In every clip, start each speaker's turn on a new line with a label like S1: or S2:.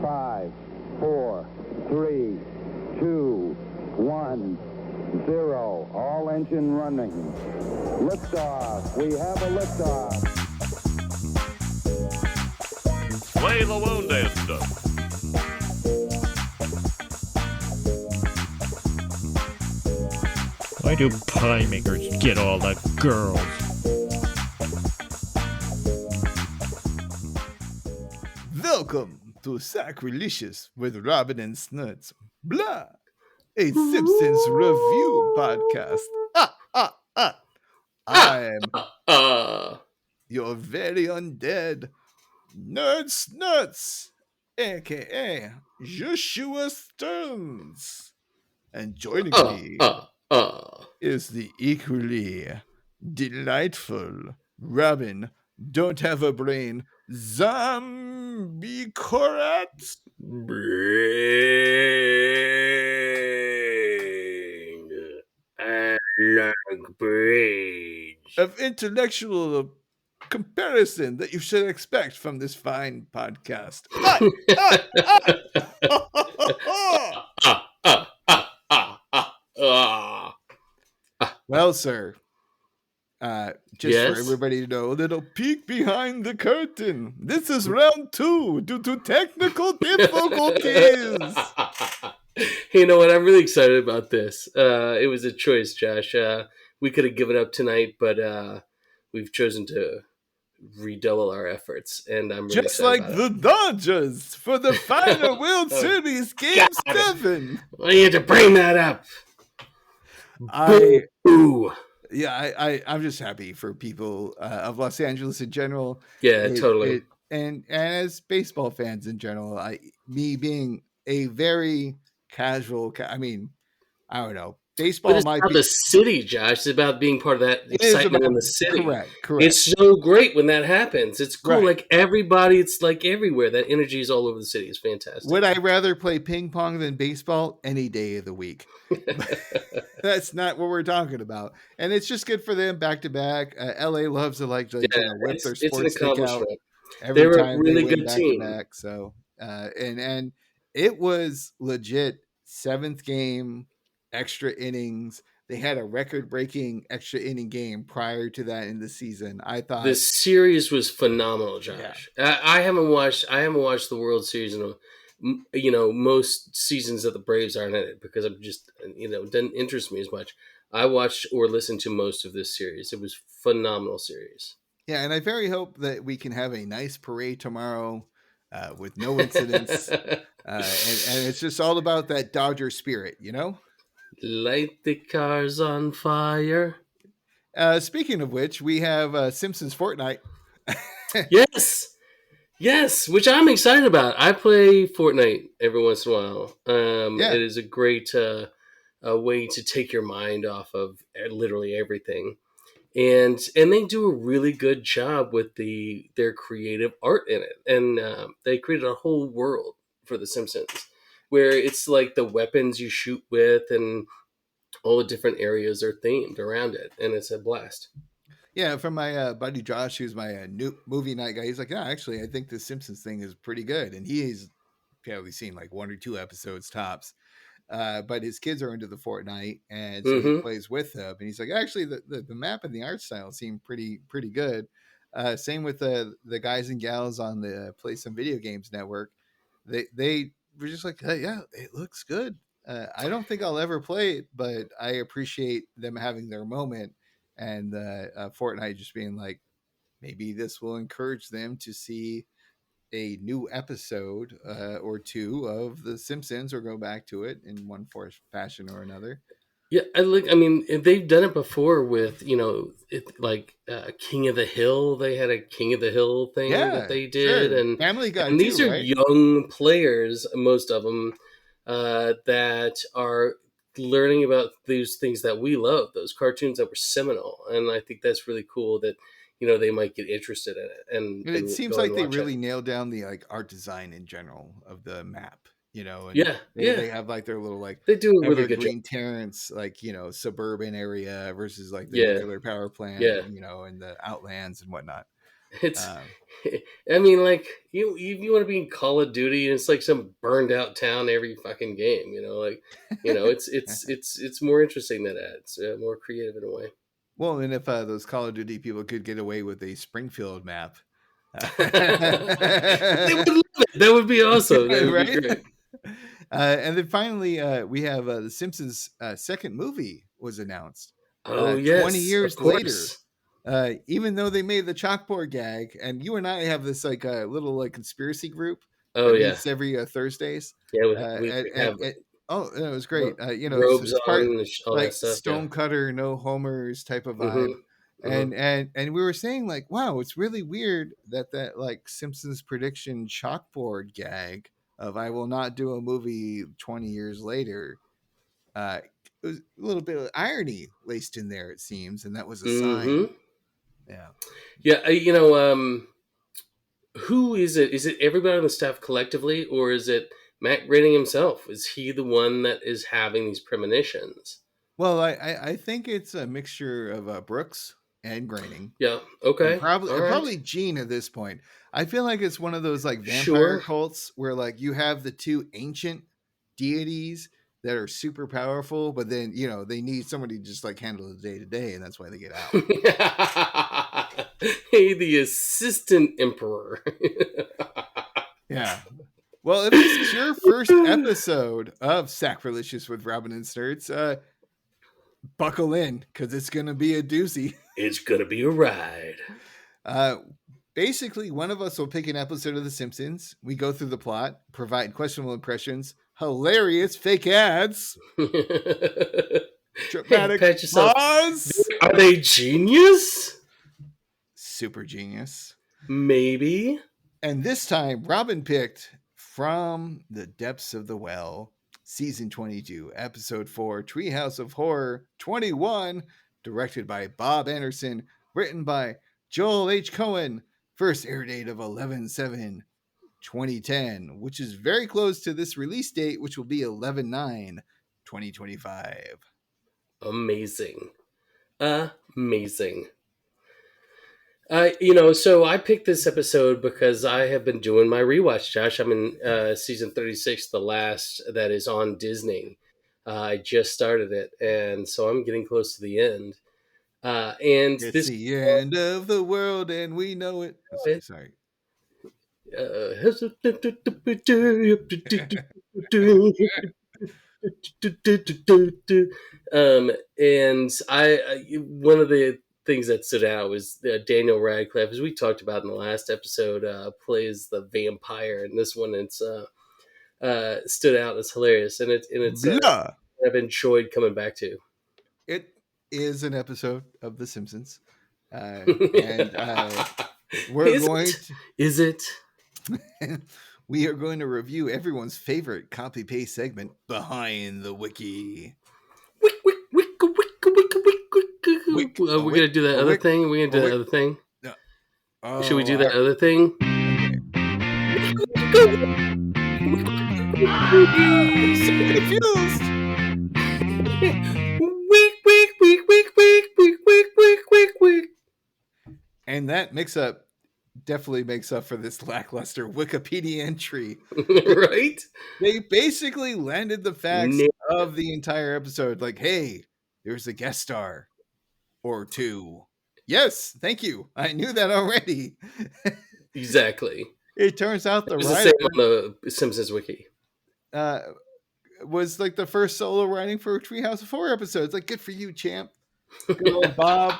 S1: 5, 4, 3, 2, 1, 0. All engine running. Liftoff. We have a liftoff.
S2: Play the wounded.
S3: Why do pie makers get all the girls?
S4: Welcome to Sacrilicious with Robin and Snuts. Blah! A Simpsons review podcast. I'm your very undead Nerd Snuts, aka Joshua Stearns. And joining me is the equally delightful Robin, don't have a brain, Zombie Korat.
S5: Brain. I like brains.
S4: Of intellectual comparison that you should expect from this fine podcast. Well, sir,
S5: Yes?
S4: for everybody to know, a little peek behind the curtain. This is round 2 due to technical difficulties.
S5: You know what? I'm really excited about this. It was a choice, Josh. We could have given up tonight, but we've chosen to redouble our efforts, and I'm really
S4: Just
S5: excited
S4: like
S5: about
S4: the Dodgers for the final World Series Game 7.
S5: it. Well, you had to bring that up. Ooh.
S4: I'm just happy for people of Los Angeles in general.
S5: Yeah, totally.
S4: And as baseball fans in general, me being a very casual, I don't know. Baseball
S5: But it's
S4: might
S5: about
S4: be
S5: the city, Josh. It's about being part of that excitement in the city.
S4: Correct.
S5: It's so great when that happens. It's cool.
S4: Right.
S5: Like everybody, it's like everywhere. That energy is all over the city. It's fantastic.
S4: Would I rather play ping pong than baseball any day of the week? That's not what we're talking about. And it's just good for them back to back. LA loves to whip their
S5: it's an
S4: sports stick out
S5: accomplishment.
S4: every
S5: They're a
S4: time
S5: really
S4: they win
S5: good
S4: back
S5: team.
S4: to back. So and it was legit 7th game, extra innings. They had a record-breaking extra inning game prior to that in the season. I thought
S5: The series was phenomenal, Josh. Yeah. I haven't watched the World Series in most seasons that the Braves aren't in it because I'm just it doesn't interest me as much. I watched or listened to most of this series. It was a phenomenal series.
S4: Yeah, and I very hope that we can have a nice parade tomorrow with no incidents, and it's just all about that Dodger spirit,
S5: Light the cars on fire.
S4: Speaking of which, we have Simpsons Fortnite.
S5: Yes, which I'm excited about. I play Fortnite every once in a while. It is a great way to take your mind off of literally everything. And they do a really good job with their creative art in it. And they created a whole world for The Simpsons where it's like the weapons you shoot with and all the different areas are themed around it. And it's a blast.
S4: Yeah, from my buddy Josh, who's my new movie night guy. He's like, yeah, actually, I think the Simpsons thing is pretty good. And he's probably seen like 1 or 2 episodes tops. But his kids are into the Fortnite, and so he plays with them. And he's like, actually, the map and the art style seem pretty good. Same with the guys and gals on the Play Some Video Games Network. They were just like, hey, yeah, it looks good. I don't think I'll ever play it, but I appreciate them having their moment. And Fortnite just being like, maybe this will encourage them to see a new episode or 2 of The Simpsons or go back to it in one fashion or another.
S5: Yeah, they've done it before with, King of the Hill. They had a King of the Hill thing that they did. Sure. And
S4: Family Guy,
S5: and these
S4: too,
S5: are
S4: right?
S5: young players, most of them, that are learning about these things that we love, those cartoons that were seminal. And I think that's really cool that, they might get interested in it. And
S4: it seems like they really nailed down the art design in general of the map. And they have like their little
S5: they do a really good
S4: Green
S5: job.
S4: Terrace, suburban area versus like the nuclear power plant, and the outlands and whatnot.
S5: It's, I mean, like you want to be in Call of Duty, and it's like some burned out town every fucking game. It's more interesting than that. It's more creative in a way.
S4: Well, and if those Call of Duty people could get away with a Springfield map,
S5: They would love it. That would be awesome. That would
S4: right?
S5: be great.
S4: And then finally, we have the Simpsons' second movie was announced.
S5: Oh, yes.
S4: 20 years later. Even though they made the chalkboard gag, and you and I have this like little like conspiracy group that meets every Thursdays.
S5: Yeah, we have
S4: it was great.
S5: robes
S4: it's part
S5: on, all
S4: like
S5: that stuff.
S4: Stonecutter, no homers type of vibe. And we were saying like, wow, it's really weird that like Simpsons prediction chalkboard gag of I will not do a movie 20 years later. It was a little bit of irony laced in there, it seems, and that was a sign.
S5: Yeah. Who is it? Is it everybody on the staff collectively, or is it Matt Groening himself? Is he the one that is having these premonitions?
S4: Well, I think it's a mixture of Brooks and Groening.
S5: Yeah. Okay.
S4: And probably Gene at this point. I feel like it's one of those like vampire cults where like you have the two ancient deities that are super powerful, but then they need somebody to just like handle the day to day, and that's why they get out.
S5: Hey, the assistant emperor.
S4: Yeah. Well, if this is your first episode of Sacrilicious with Robin and Sturts, buckle in because it's going to be a doozy.
S5: It's going to be a ride.
S4: Basically, one of us will pick an episode of The Simpsons. We go through the plot, provide questionable impressions, hilarious fake ads, dramatic pause.
S5: Are they genius?
S4: Super genius.
S5: Maybe.
S4: And this time, Robin picked From the Depths of the Well, Season 22, Episode 4, Treehouse of Horror 21, directed by Bob Anderson, written by Joel H. Cohen, first air date of 11/7/2010, which is very close to this release date, which will be 11/9/2025.
S5: Amazing. So I picked this episode because I have been doing my rewatch, Josh. I'm in season 36, the last that is on Disney. I just started it, and so I'm getting close to the end. And
S4: it's the end of the world, and we know it. Sorry.
S5: And I one of the things that stood out was Daniel Radcliffe, as we talked about in the last episode, plays the vampire, and this one it's stood out as hilarious, and it's I've enjoyed coming back to.
S4: It is an episode of The Simpsons, and
S5: Is it?
S4: We are going to review everyone's favorite copy paste segment, Behind the Wiki.
S5: We're gonna do that other thing. We're gonna do that other thing. No. Should we do that other thing?
S4: So confused. Week. And that mix-up definitely makes up for this lackluster Wikipedia entry.
S5: Right?
S4: They basically landed the facts of the entire episode. Like, hey, there's a guest star or two. Yes, thank you. I knew that already.
S5: Exactly.
S4: It turns out the writer
S5: same on the Simpsons wiki
S4: was like the first solo writing for a Treehouse of Horror episode. It's like, good for you, champ. Good old Bob.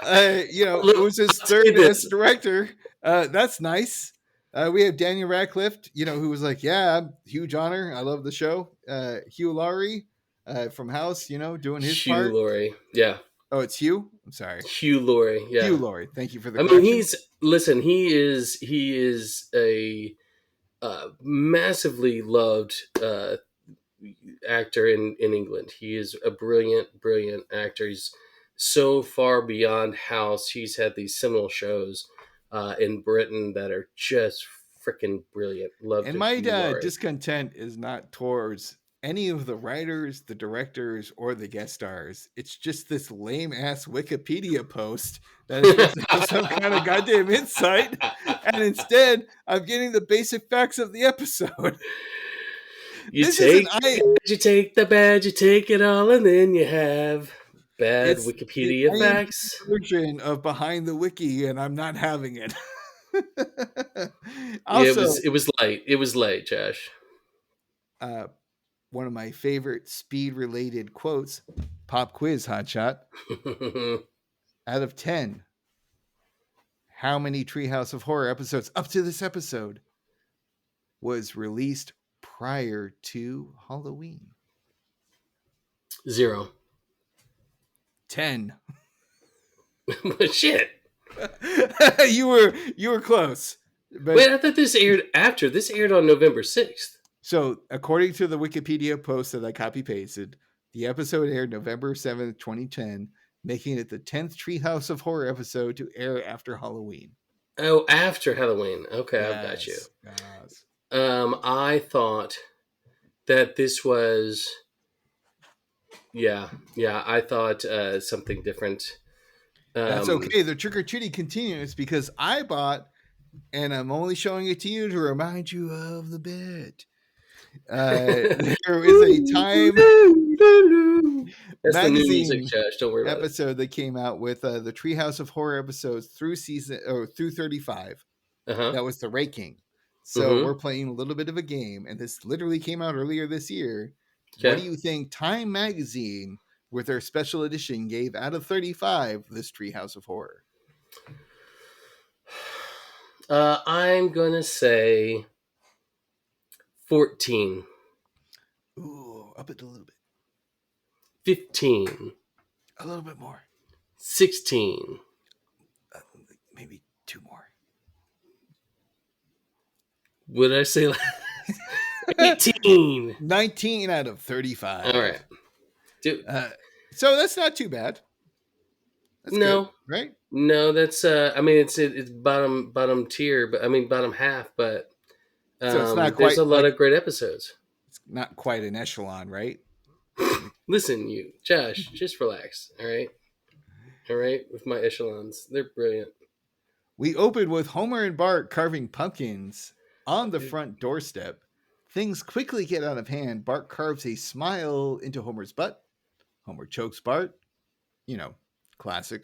S4: It was his third as director. That's nice. We have Daniel Radcliffe, who was like, yeah, huge honor. I love the show. Hugh Laurie from House, doing his part.
S5: Hugh Laurie, yeah.
S4: Oh, it's Hugh? I'm sorry.
S5: Hugh Laurie, yeah.
S4: Hugh Laurie. Thank you for the correction.
S5: He is a massively loved actor in England. He is a brilliant actor. He's so far beyond House. He's had these seminal shows in Britain that are just freaking brilliant. Love.
S4: And my discontent is not towards any of the writers, the directors, or the guest stars. It's just this lame ass Wikipedia post that is supposed to have some kind of goddamn insight. And instead, I'm getting the basic facts of the episode.
S5: You take the bad, you take it all, and then you have bad
S4: It's
S5: Wikipedia
S4: the
S5: facts.
S4: version of Behind the Wiki, and I'm not having it. Also,
S5: it was light. It was light, Josh.
S4: One of my favorite speed-related quotes, pop quiz, hotshot. Out of 10, how many Treehouse of Horror episodes up to this episode was released prior to Halloween?
S5: 0.
S4: 10.
S5: Shit.
S4: you were close.
S5: But wait, I thought this aired after. This aired on November 6th.
S4: So, according to the Wikipedia post that I copy-pasted, the episode aired November 7th, 2010, making it the 10th Treehouse of Horror episode to air after Halloween.
S5: Oh, after Halloween. Okay,
S4: yes,
S5: I've got you.
S4: Yes.
S5: I thought that this was... Yeah, I thought something different.
S4: That's okay. The trick-or-treating continues because I bought, and I'm only showing it to you to remind you of the bit. There is a Time
S5: That's
S4: magazine
S5: the new music, Josh. Don't worry about
S4: episode that came out with the Treehouse of Horror episodes through 35. That was the ranking. So we're playing a little bit of a game, and this literally came out earlier this year. Okay. What do you think Time magazine, with their special edition, gave out of 35 this Treehouse of Horror?
S5: I'm gonna say 14.
S4: Ooh, up it a little bit.
S5: 15.
S4: A little bit more.
S5: 16.
S4: Maybe 2 more.
S5: What did I say? 18.
S4: 19 out of 35.
S5: All right. Dude.
S4: So that's not too bad. That's
S5: no.
S4: Good, right?
S5: No, that's I mean it's bottom tier, but I mean bottom half, but
S4: so it's not quite,
S5: there's a lot of great episodes.
S4: It's not quite an echelon, right?
S5: Listen, you, Josh, just relax, all right? All right, with my echelons. They're brilliant.
S4: We opened with Homer and Bart carving pumpkins on the front doorstep. Things quickly get out of hand. Bart carves a smile into Homer's butt. Homer chokes Bart. You know, classic.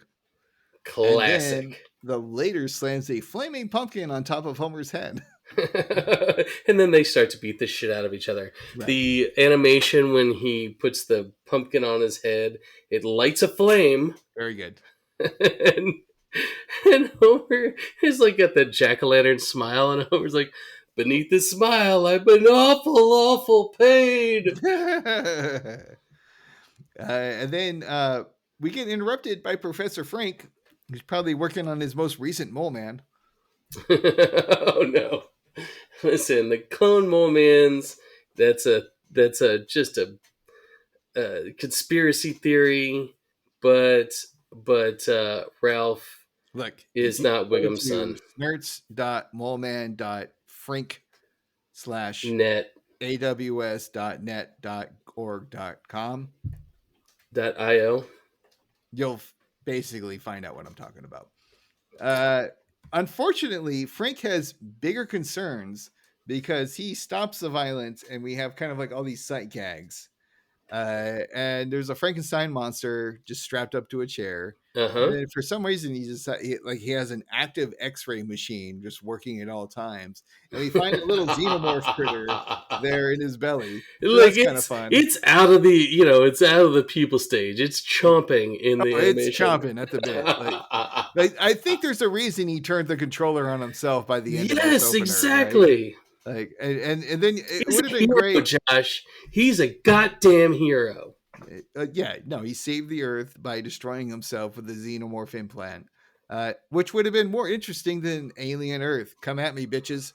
S5: Classic.
S4: And then the later slams a flaming pumpkin on top of Homer's head.
S5: And then they start to beat the shit out of each other. Right. The animation when he puts the pumpkin on his head, it lights a flame.
S4: Very good.
S5: and Homer is like got the jack-o'-lantern smile, and Homer's like, beneath the smile, I've been awful pain.
S4: And then we get interrupted by Professor Frank, who's probably working on his most recent Mole Man.
S5: Oh no! Listen, the Clone Mole Man's that's just a conspiracy theory, but Ralph is not Wiggum's son.
S4: nerds.moleman.frank/net aws.net.org.com
S5: .io.
S4: You'll basically find out what I'm talking about. Unfortunately, Frank has bigger concerns because he stops the violence, and we have kind of like all these sight gags. And there's a Frankenstein monster just strapped up to a chair. And then for some reason, he has an active X-ray machine just working at all times. And we find a little xenomorph critter there in his belly.
S5: That's kind of fun. It's out of the people stage. It's chomping in the animation.
S4: It's chomping at the bit. I think there's a reason he turned the controller on himself by the end of this opener. Yes,
S5: exactly.
S4: Right? And then it would have been great.
S5: Josh, he's a goddamn hero.
S4: He saved the Earth by destroying himself with the xenomorph implant, which would have been more interesting than Alien Earth. Come at me, bitches.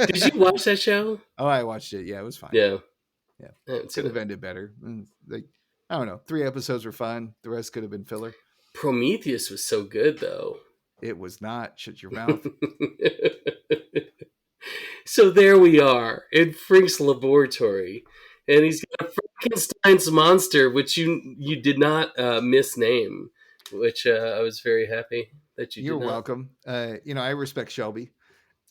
S5: Did you watch that show?
S4: Oh, I watched it. Yeah, it was fine.
S5: Yeah.
S4: Could have ended better. I don't know. 3 episodes were fun. The rest could have been filler.
S5: Prometheus was so good, though.
S4: It was not. Shut your mouth.
S5: So there we are in Frank's laboratory. and he's got a Frankenstein's monster, which you did not misname, which I was very happy that you
S4: You're
S5: did not.
S4: welcome. I respect Shelby.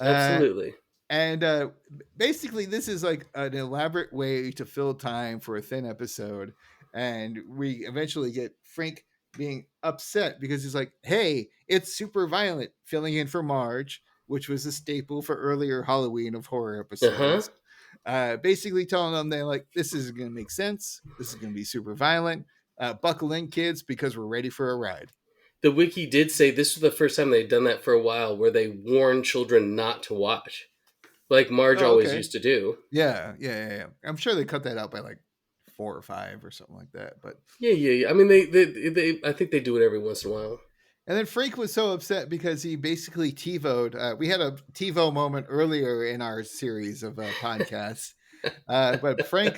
S5: Absolutely.
S4: And basically, this is like an elaborate way to fill time for a thin episode. And we eventually get Frank being upset because he's like, hey, it's super violent, filling in for Marge, which was a staple for earlier Halloween of horror episodes. Basically telling them they're like, this isn't going to make sense. This is going to be super violent. Buckle in, kids, because we're ready for a ride.
S5: The wiki did say this was the first time they'd done that for a while, where they warn children not to watch, like Marge always used to do.
S4: Yeah. I'm sure they cut that out by like 4 or 5 or something like that. But
S5: yeah. I mean, they I think they do it every once in a while.
S4: And then Frank was so upset because he basically TiVo'd. We had a TiVo moment earlier in our series of podcasts. But Frank,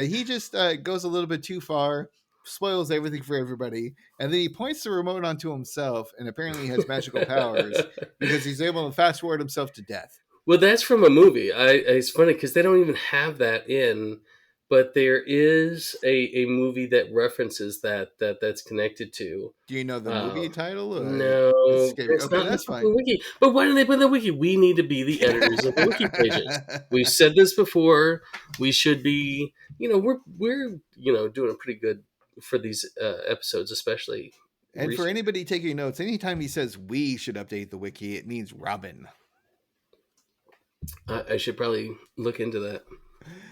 S4: he just goes a little bit too far, spoils everything for everybody, and then he points the remote onto himself, and apparently he has magical powers because he's able to fast forward himself to death.
S5: Well, that's from a movie. It's funny because they don't even have that in, but there is a movie that references that's connected to.
S4: Do you know the movie title?
S5: No, it's
S4: okay,
S5: not
S4: that's fine.
S5: The wiki. But why do they put in the wiki? We need to be the editors of the wiki pages. We've said this before. We should be. We're doing a pretty good for these episodes, especially.
S4: And
S5: recently.
S4: for anybody taking notes, anytime he says we should update the wiki, it means Robin.
S5: I should probably look into that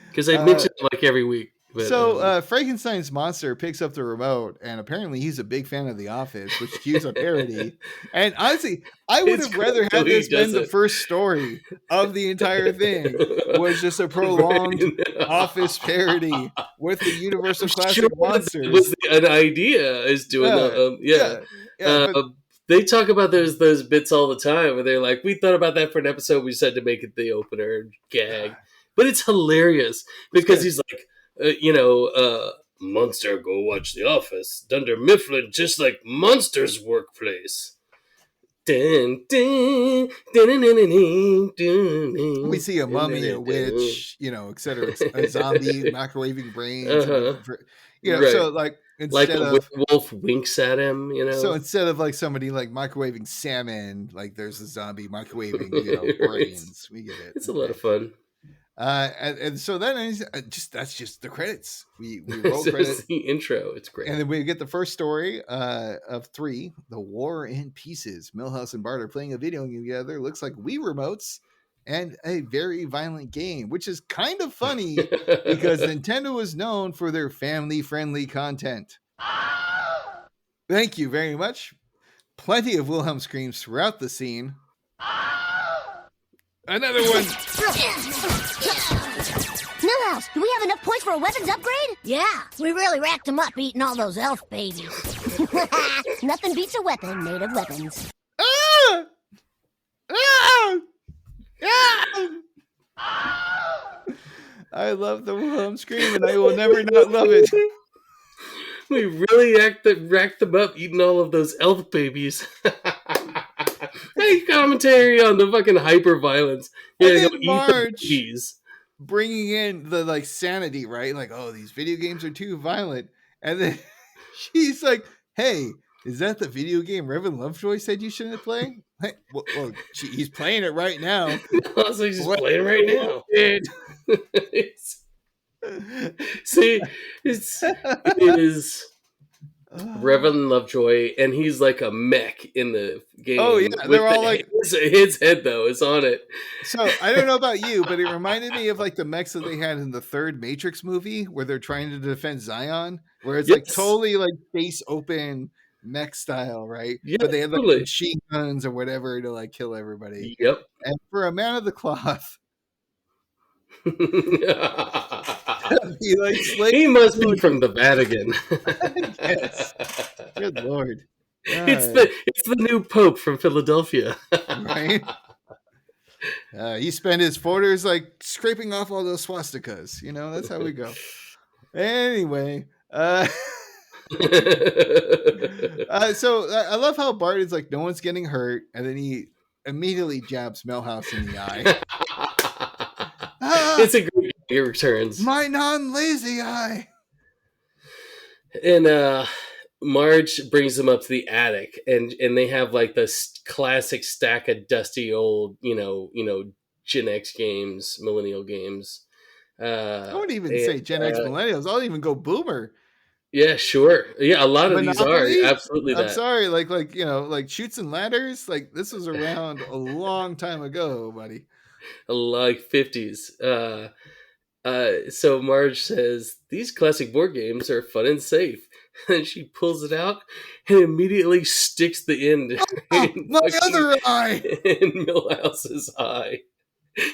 S5: because I mention it like every week. But,
S4: Frankenstein's monster picks up the remote, and apparently he's a big fan of The Office, which cues a parody. And honestly, I would have rather had this been the first story of the entire thing, was just a prolonged Office parody with the Universal Classic monsters.
S5: Was an idea is doing they talk about those bits all the time where they're like, we thought about that for an episode, we decided to make it the opener gag. But it's hilarious because he's like, Monster go watch The Office. Dunder Mifflin just like Monster's workplace. Dun, dun, dun, dun, dun, dun, dun, dun,
S4: we see a mummy, a witch, etc. A zombie microwaving brains.
S5: Right.
S4: So like instead
S5: of wolf winks at him,
S4: So instead of like somebody like microwaving salmon, like there's a zombie microwaving, brains. We get it.
S5: It's a lot of fun.
S4: And so then that's just the credits. We roll credits.
S5: The intro. It's great.
S4: And then we get the first story of 3, The War in Pieces. Milhouse and Bart are playing a video game together. Looks like Wii remotes and a very violent game, which is kind of funny because Nintendo is known for their family-friendly content. Thank you very much. Plenty of Wilhelm screams throughout the scene. Another one.
S6: Millhouse, do we have enough points for a weapons upgrade? Yeah, we really racked them up eating all those elf babies. Nothing beats a weapon made of weapons.
S4: Ah! Ah! Ah! I love the Wilhelm scream, and I will never not love it.
S5: We really racked them up eating all of those elf babies. Hey, commentary on the fucking hyper violence. Yeah,
S4: Marge bringing in the sanity, right? Like, oh, these video games are too violent, and then she's like, "Hey, is that the video game Reverend Lovejoy said you shouldn't play?" Hey, well, he's playing it right now.
S5: Also, he's playing right now. See, it is Reverend Lovejoy, and he's like a mech in the game.
S4: Oh yeah, they're all like
S5: his head though is on it.
S4: So I don't know about you, but it reminded me of like the mechs that they had in the third Matrix movie, where they're trying to defend Zion, where it's like totally like face open mech style, right?
S5: Yeah,
S4: but they had like machine guns or whatever to like kill everybody.
S5: Yep.
S4: And for a man of the cloth.
S5: He must be from the Vatican.
S4: Yes. Good Lord.
S5: It's the new Pope from Philadelphia.
S4: Right? He spent his quarters like scraping off all those swastikas. That's how we go. Anyway. So I love how Bart is like, no one's getting hurt. And then he immediately jabs Milhouse in the eye.
S5: It's a great He returns.
S4: My non-lazy eye.
S5: And Marge brings them up to the attic, and they have like this classic stack of dusty old, Gen X games, millennial games.
S4: I wouldn't even say Gen X millennials. I'll even go boomer.
S5: Yeah, sure. Yeah, a lot of these are
S4: Monopoly?
S5: absolutely
S4: I'm
S5: that.
S4: sorry, like Chutes and Ladders. Like this was around a long time ago, buddy.
S5: Like 50s. So Marge says, these classic board games are fun and safe. And she pulls it out and immediately sticks the end
S4: My other eye.
S5: in Milhouse's eye.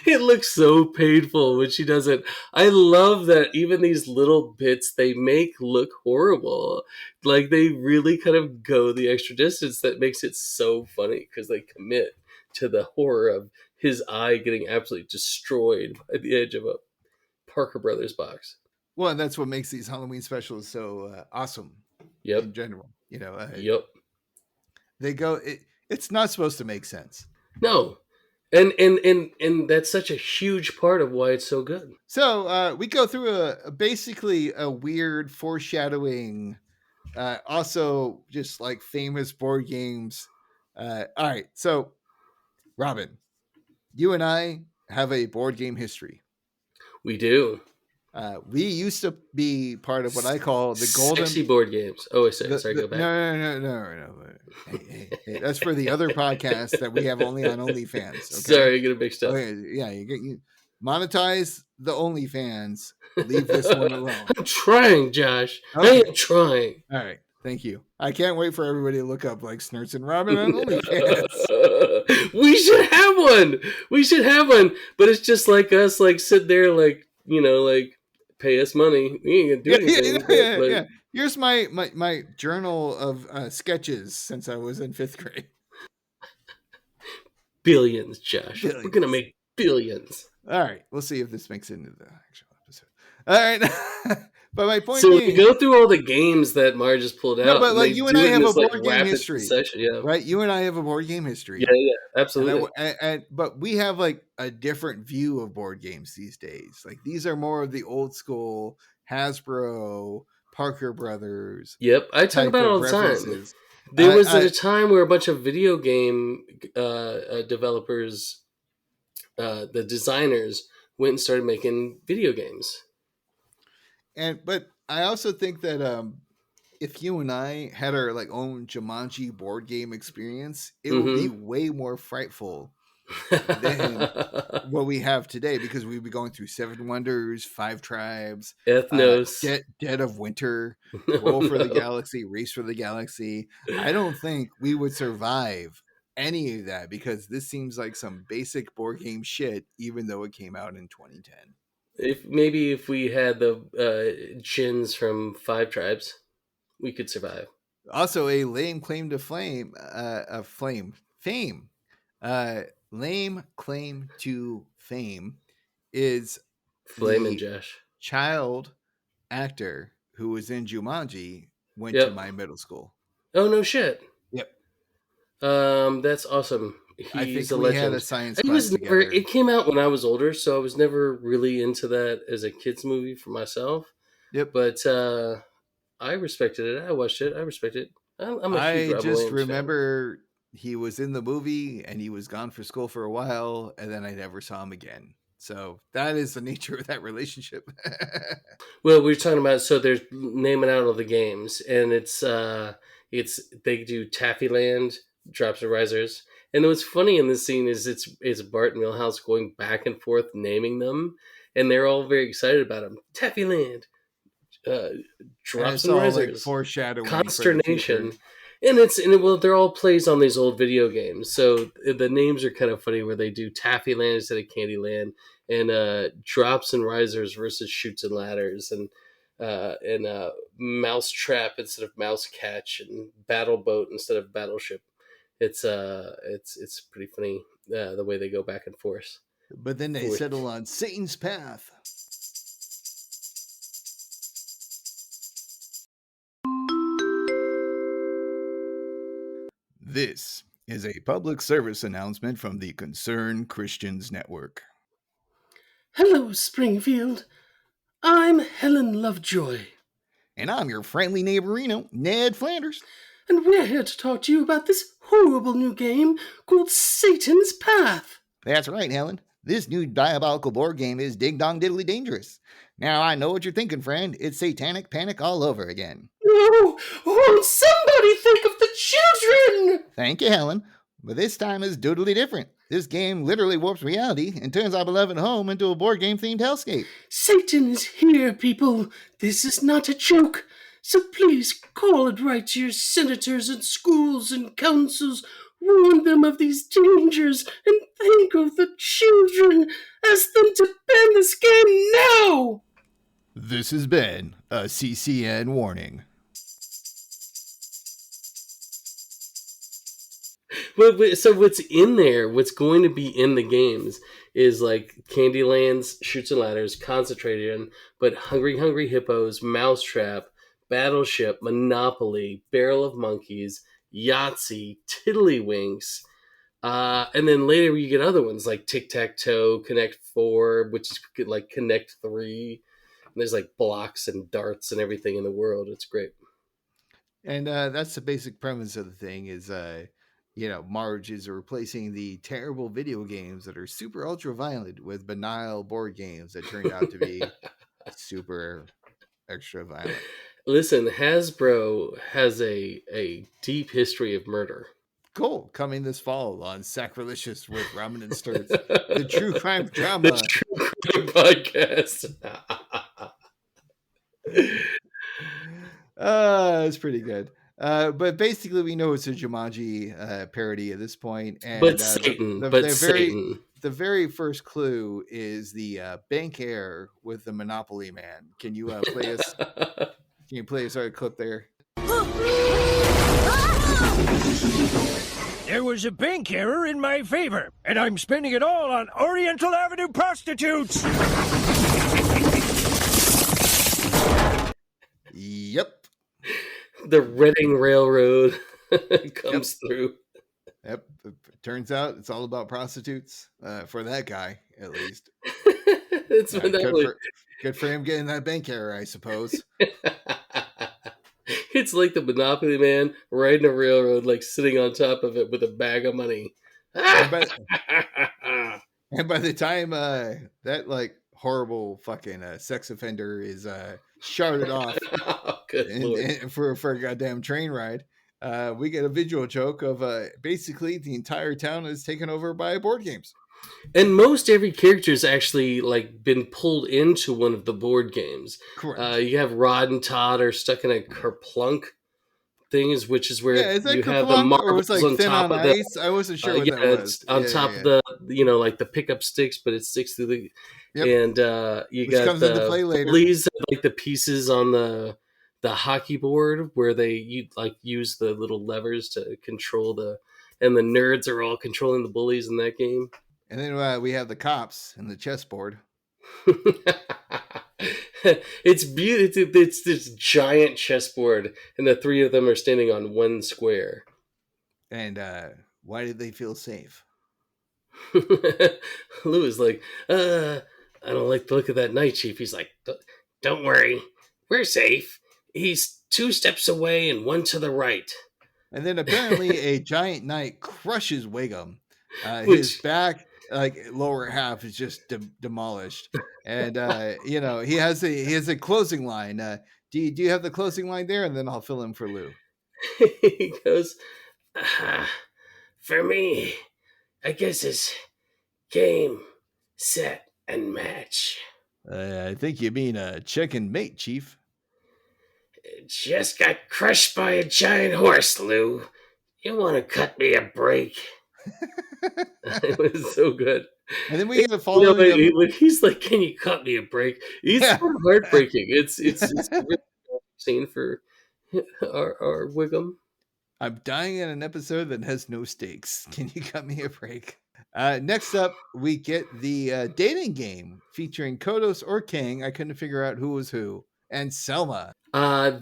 S5: It looks so painful when she does it. I love that even these little bits they make look horrible. Like they really kind of go the extra distance that makes it so funny because they commit to the horror of his eye getting absolutely destroyed by the edge of a Parker Brothers box.
S4: Well, and that's what makes these Halloween specials so awesome.
S5: Yep.
S4: In general,
S5: Yep.
S4: They go. It's not supposed to make sense.
S5: No. And that's such a huge part of why it's so good.
S4: So we go through basically a weird foreshadowing. Also, just like famous board games. All right, so Robin, you and I have a board game history.
S5: We do.
S4: We used to be part of what I call the golden
S5: sexy board games. Oh, sorry, go back.
S4: No. Hey, that's for the other podcast that we have only on OnlyFans. Okay?
S5: Sorry, you're gonna mix up.
S4: Okay, yeah, you monetize the OnlyFans. Leave this one alone.
S5: I'm trying, Josh.
S4: Okay.
S5: I am trying.
S4: All right, thank you. I can't wait for everybody to look up like Snurts and Robin on OnlyFans.
S5: We should have one. But it's just like us, like sit there, like pay us money. We ain't gonna do anything.
S4: Yeah. Here's my journal of sketches since I was in 5th grade.
S5: Billions, Josh. Billions. We're gonna make billions.
S4: All right, we'll see if this makes it into the actual episode. All right, but my point.
S5: So
S4: being,
S5: we go through all the games that Marge just pulled out.
S4: No, but like you and I have a board game history,
S5: yeah.
S4: Right? You and I have a board game history.
S5: Yeah, absolutely.
S4: But we have like a different view of board games these days. Like these are more of the old school Hasbro, Parker Brothers.
S5: Yep, I talk about it all the time. There was a time where a bunch of video game developers, the designers, went and started making video games.
S4: But I also think that if you and I had our like own Jumanji board game experience, it would be way more frightful than what we have today, because we'd be going through 7 Wonders, 5 Tribes,
S5: Ethnos,
S4: Dead of Winter, Roll for the Galaxy, Race for the Galaxy. I don't think we would survive any of that, because this seems like some basic board game shit, even though it came out in 2010.
S5: If we had the Jins from 5 Tribes, we could survive.
S4: Also, a lame claim to fame. Lame claim to fame is
S5: Flame Josh,
S4: child actor who was in Jumanji, went to my middle school.
S5: Oh no shit.
S4: Yep.
S5: That's awesome. He's a legend.
S4: Had a science class together.
S5: It came out when I was older, so I was never really into that as a kid's movie for myself.
S4: Yep.
S5: But I respected it. I watched it. I respect it.
S4: I just remember he was in the movie and he was gone for school for a while, and then I never saw him again. So that is the nature of that relationship.
S5: Well, we were talking about, so they're naming out all the games, and it's they do Taffyland, Drops and Risers. And what's funny in this scene is it's Bart and Milhouse going back and forth naming them, and they're all very excited about them. Taffyland, Drops and Risers,
S4: like foreshadowing,
S5: Consternation, and they're all plays on these old video games. So the names are kind of funny, where they do Taffyland instead of Candyland, and Drops and Risers versus Shoots and Ladders, and Mousetrap instead of Mouse Catch, and Battle Boat instead of Battleship. It's pretty funny the way they go back and forth.
S4: But then they settle on Satan's Path. This is a public service announcement from the Concerned Christians Network.
S5: Hello, Springfield. I'm Helen Lovejoy.
S4: And I'm your friendly neighborino, Ned Flanders.
S5: And we're here to talk to you about this horrible new game called Satan's Path.
S4: That's right, Helen. This new diabolical board game is dig-dong diddly dangerous. Now, I know what you're thinking, friend. It's satanic panic all over again.
S5: No! Won't somebody think of the children?
S4: Thank you, Helen. But this time is totally different. This game literally warps reality and turns our beloved home into a board game-themed hellscape.
S5: Satan is here, people. This is not a joke. So please call and write to your senators and schools and councils. Warn them of these dangers and think of the children. Ask them to ban this game now.
S4: This has been a CCN warning.
S5: So what's in there, what's going to be in the games is like Candylands, Chutes and Ladders, Concentration, but Hungry Hungry Hippos, Mousetrap, Battleship, Monopoly, Barrel of Monkeys, Yahtzee, Tiddlywinks, and then later you get other ones like Tic-Tac-Toe, Connect 4, which is like Connect 3. And there's like blocks and darts and everything in the world. It's great.
S4: And that's the basic premise of the thing is, Marge is replacing the terrible video games that are super ultra violent with banal board games that turned out to be super extra violent.
S5: Listen, Hasbro has a deep history of murder.
S4: Cool. Coming this fall on Sacrilicious with Ramen and Sturts, the true crime drama.
S5: The true crime podcast.
S4: It's pretty good. But basically, we know it's a Jumanji parody at this point. And,
S5: but Satan.
S4: The very first clue is the bank error with the Monopoly Man. Can you play us? Can you play us our clip there?
S7: There was a bank error in my favor, and I'm spending it all on Oriental Avenue prostitutes.
S4: Yep.
S5: The Reading Railroad comes through.
S4: Yep. It turns out it's all about prostitutes for that guy, at least.
S5: It's
S4: good for him getting that bank error, I suppose.
S5: It's like the Monopoly Man riding a railroad, like sitting on top of it with a bag of money.
S4: And by the time that like horrible fucking sex offender is sharded off for a goddamn train ride, we get a visual joke of basically the entire town is taken over by board games.
S5: And most every character has actually like been pulled into one of the board games.
S4: Correct.
S5: You have Rod and Todd are stuck in a kerplunk things, which is where you have the marbles
S4: like
S5: on top of
S4: ice?
S5: the.
S4: I wasn't sure what that was.
S5: On top of the, like the pickup sticks, but it sticks through the. Yep. And
S4: which
S5: got
S4: comes into play later.
S5: Pulleys, like the pieces on the hockey board where they use the little levers to control and the nerds are all controlling the bullies in that game.
S4: And then we have the cops and the chessboard.
S5: It's beautiful. It's this giant chessboard, and the three of them are standing on one square.
S4: And why did they feel safe?
S5: Lou is like, I don't like the look of that night chief. He's like, don't worry, we're safe. He's 2 steps away and 1 to the right. And
S4: then apparently a giant knight crushes Wiggum. His back, like lower half, is just demolished. And he has a closing line. Do you have the closing line there? And then I'll fill in for Lou.
S5: He goes, for me, I guess it's game, set, and match.
S4: I think you mean check and mate, Chief.
S5: Just got crushed by a giant horse, Lou. You want to cut me a break? It was so good.
S4: And then we get a follow.
S5: When he's like, "Can you cut me a break?" He's sort of heartbreaking. It's a really scene for our Wiggum.
S4: I'm dying in an episode that has no stakes. Can you cut me a break? Next up, we get the dating game featuring Kodos or King. I couldn't figure out who was who. And Selma.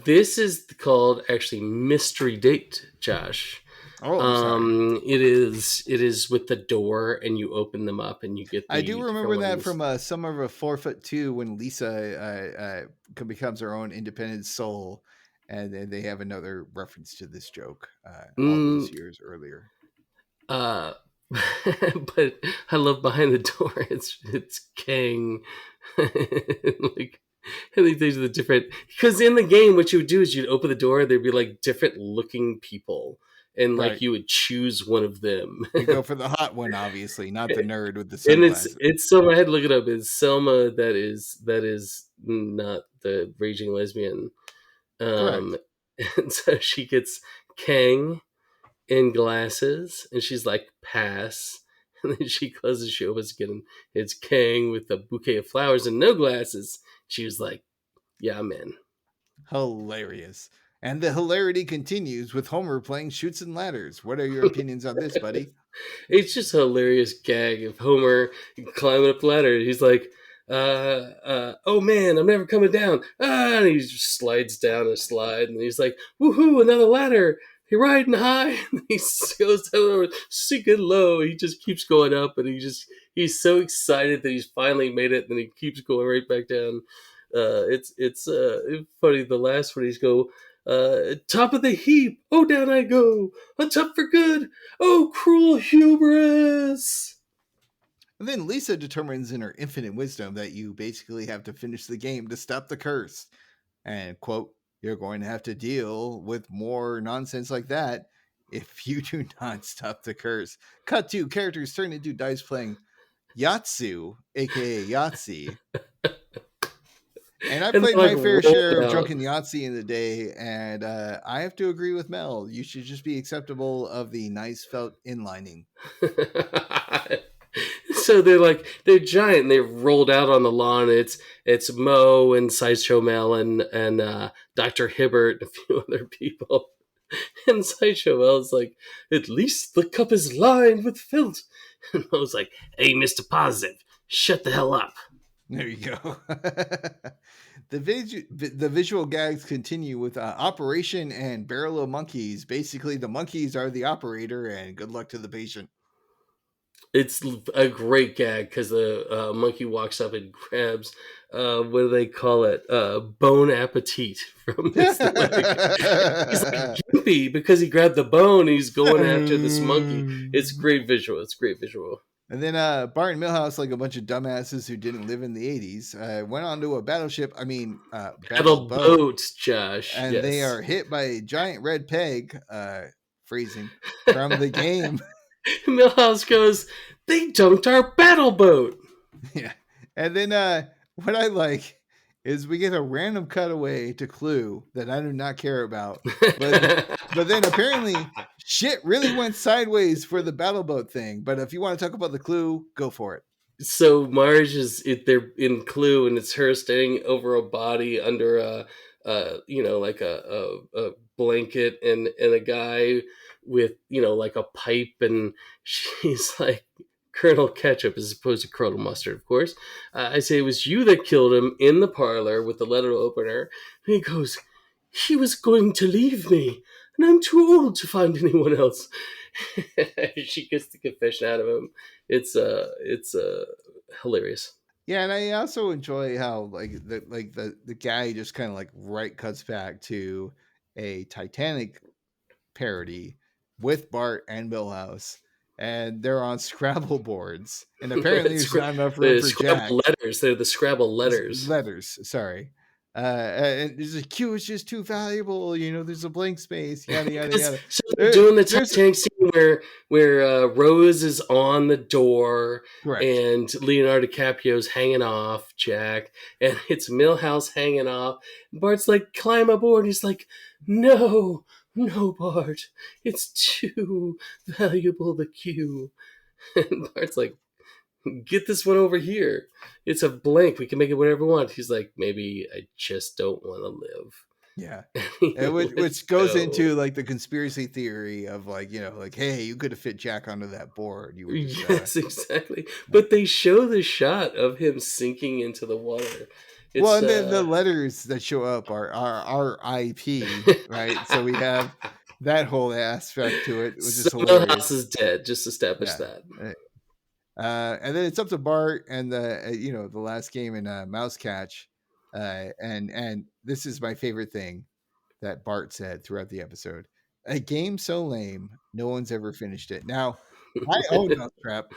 S5: This is called actually Mystery Date, Josh.
S4: Oh, I'm sorry.
S5: It is with the door, and you open them up, and you get the
S4: I do remember that
S5: ones.
S4: from Summer of 4'2" when Lisa becomes her own independent soul, and then they have another reference to this joke all those years earlier.
S5: But I love behind the door. It's Kang, like, and these are the different, because in the game, what you would do is you'd open the door. There'd be like different looking people, and like
S4: Right.
S5: you would choose one of them.
S4: You go for the hot one, obviously, not the nerd with the
S5: And
S4: sunglasses.
S5: it's Selma. I had to look it up. It's Selma. That is not the raging lesbian.
S4: Correct.
S5: And so she gets Kang in glasses, and she's like, pass. And then she closes, she opens again, and it's Kang with a bouquet of flowers and no glasses. She was like, yeah, I'm in.
S4: Hilarious. And the hilarity continues with Homer playing Chutes and Ladders. What are your opinions on this, buddy?
S5: It's just a hilarious gag of Homer climbing up the ladder. He's like, oh man, I'm never coming down. And he just slides down a slide, and he's like, woohoo, another ladder. He riding high, and he goes down, sinking low. He just keeps going up, and he's so excited that he's finally made it, and he keeps going right back down. It's funny. The last one, he's go, top of the heap. Oh, down I go. On top for good. Oh, cruel hubris.
S4: And then Lisa determines in her infinite wisdom that you basically have to finish the game to stop the curse. And, quote, you're going to have to deal with more nonsense like that if you do not stop the curse. Cut to characters turn into dice playing Yatsu, aka Yahtzee. And I played my fair share of Drunken Yahtzee in the day, and I have to agree with Mel. You should just be acceptable of the nice felt inlining.
S5: So they're giant, and they're rolled out on the lawn. It's Mo and Sideshow Mel and Dr. Hibbert and a few other people. And Sideshow Mel's like, at least the cup is lined with filth. And Mo's like, hey, Mr. Positive, shut the hell up.
S4: There you go. The visual gags continue with Operation and Barrel of Monkeys. Basically, the monkeys are the operator, and good luck to the patient.
S5: It's a great gag because the monkey walks up and grabs, what do they call it? Bone appetit from his leg. He's like gimpy because he grabbed the bone. He's going after this monkey. It's great visual.
S4: And then Bart and Milhouse, like a bunch of dumbasses who didn't live in the 80s, went onto a battleship. Battle boat,
S5: Josh.
S4: And
S5: yes.
S4: They are hit by a giant red peg, phrasing, from the game.
S5: Milhouse goes, they dunked our battle boat.
S4: Yeah. And then what I like is we get a random cutaway to Clue that I do not care about. But then apparently shit really went sideways for the battle boat thing. But if you want to talk about the Clue, go for it.
S5: So Marge they're in Clue, and it's her standing over a body under a blanket, and a guy with, like a pipe, and she's like, Colonel Ketchup as opposed to Colonel Mustard, of course. I say, it was you that killed him in the parlor with the letter opener. And he goes, he was going to leave me, and I'm too old to find anyone else. She gets the confession out of him. It's hilarious.
S4: Yeah, and I also enjoy how the guy just kind of like cuts back to a Titanic parody with Bart and Milhouse, and they're on Scrabble boards, and apparently there's not enough room for Jack.
S5: Letters. They're the Scrabble letters.
S4: Sorry. And there's a Q is just too valuable. There's a blank space. Yada yada yada.
S5: So they're doing the Titanic scene where Rose is on the door, correct, and Leonardo DiCaprio's hanging off Jack, and it's Milhouse hanging off. Bart's like, climb aboard. He's like, no, Bart, it's too valuable, the Q. And Bart's like, get this one over here. It's a blank. We can make it whatever we want. He's like, maybe I just don't want to live.
S4: Yeah. which goes into like the conspiracy theory of hey, you could have fit Jack onto that board. You were just,
S5: yes, exactly. But they show the shot of him sinking into the water.
S4: Well, and then the letters that show up are R.I.P., right? So we have that whole aspect to it was
S5: So
S4: just hilarious.
S5: Millhouse is dead. Just establish that.
S4: And then it's up to Bart and the last game in Mouse Catch, and this is my favorite thing that Bart said throughout the episode: "A game so lame, no one's ever finished it." Now, I own Mousetrap.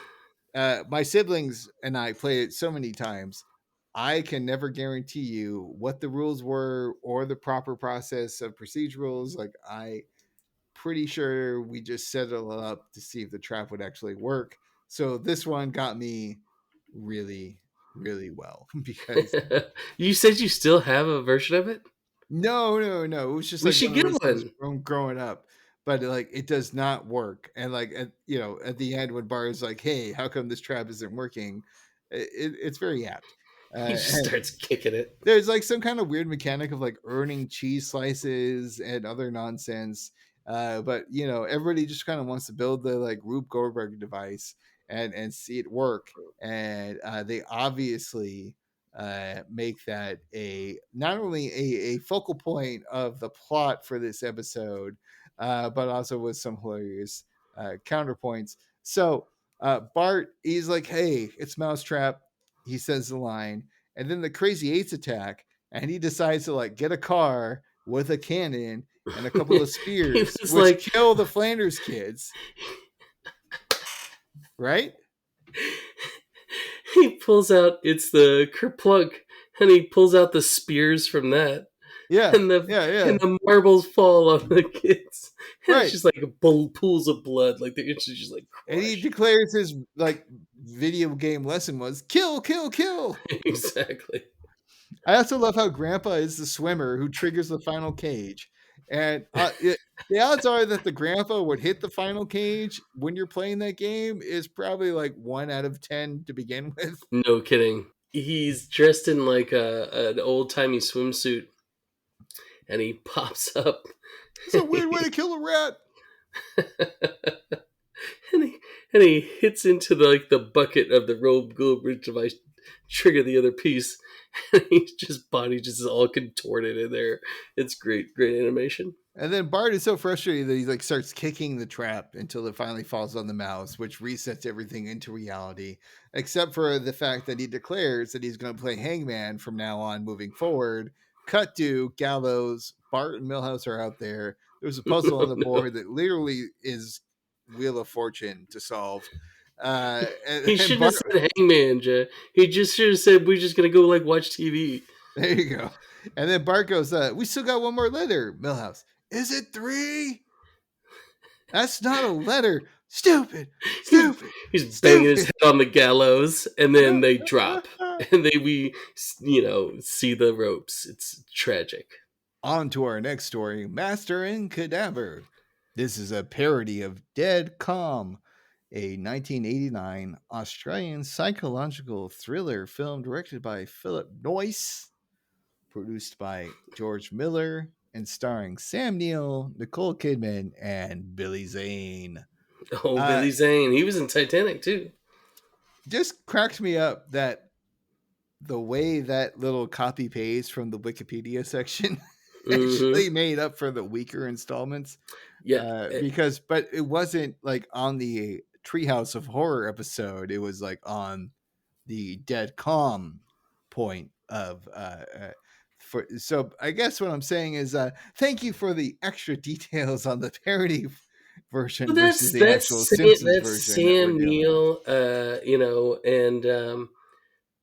S4: My siblings and I played it so many times. I can never guarantee you what the rules were or the proper process of procedurals. Like, I pretty sure we just set it up to see if the trap would actually work. So this one got me really, really well because
S5: You said you still have a version of it?
S4: no. It was just
S5: We
S4: like
S5: should
S4: one of
S5: get
S4: those things
S5: one.
S4: growing up, but like it does not work. And like at the end when Bar is like, "Hey, how come this trap isn't working?" It's very apt.
S5: He just
S4: And
S5: starts kicking it.
S4: there's like some kind of weird mechanic of like earning cheese slices and other nonsense. But everybody just kind of wants to build the like Rube Goldberg device and see it work. And they obviously make that not only a focal point of the plot for this episode, but also with some hilarious counterpoints. So Bart, he's like, "Hey, it's Mousetrap." He says the line, and then the Crazy Eights attack, and he decides to like get a car with a cannon and a couple of
S5: He
S4: spears,
S5: was
S4: which
S5: like,
S4: kill the Flanders kids. Right?
S5: he pulls out, it's the kerplunk, and he pulls out the spears from that.
S4: Yeah.
S5: And the marbles fall on the kids. And
S4: Right.
S5: It's just like pools of blood. Like it's just like crushed.
S4: And he declares his like video game lesson was kill, kill, kill.
S5: Exactly.
S4: I also love how Grandpa is the swimmer who triggers the final cage. And the odds are that the Grandpa would hit the final cage when you're playing that game is probably like 1 out of 10 to begin with.
S5: No kidding. He's dressed in like an old-timey swimsuit, and he pops up.
S4: It's a weird way to kill a rat.
S5: and he hits into the bucket of the Rube Goldberg device, trigger the other piece, and he's just body just all contorted in there. It's great animation.
S4: And then Bart is so frustrated that he like starts kicking the trap until it finally falls on the mouse, which resets everything into reality, except for the fact that he declares that he's going to play Hangman from now on moving forward. Cut to Gallows, Bart and Milhouse are out there. There's a puzzle on the board that literally is Wheel of Fortune to solve.
S5: He shouldn't have said Hangman, Jay. He just should have said, we're just going to go watch TV.
S4: There you go. And then Bart goes, we still got one more letter, Milhouse. Is it 3? That's not a letter. Stupid.
S5: He's banging his head on the gallows, and then they drop, and we see the ropes. It's tragic.
S4: On to our next story, Master and Cadaver. This is a parody of Dead Calm, a 1989 Australian psychological thriller film directed by Philip Noyce, produced by George Miller, and starring Sam Neill, Nicole Kidman, and Billy Zane.
S5: Oh, Billy Zane. He was in Titanic, too.
S4: Just cracked me up that the way that little copy paste from the Wikipedia section actually made up for the weaker installments.
S5: Yeah.
S4: But it wasn't like on the Treehouse of Horror episode. It was like on the Dead Calm point of so I guess what I'm saying is thank you for the extra details on the parody version versus the actual Simpsons version.
S5: Sam Neill, and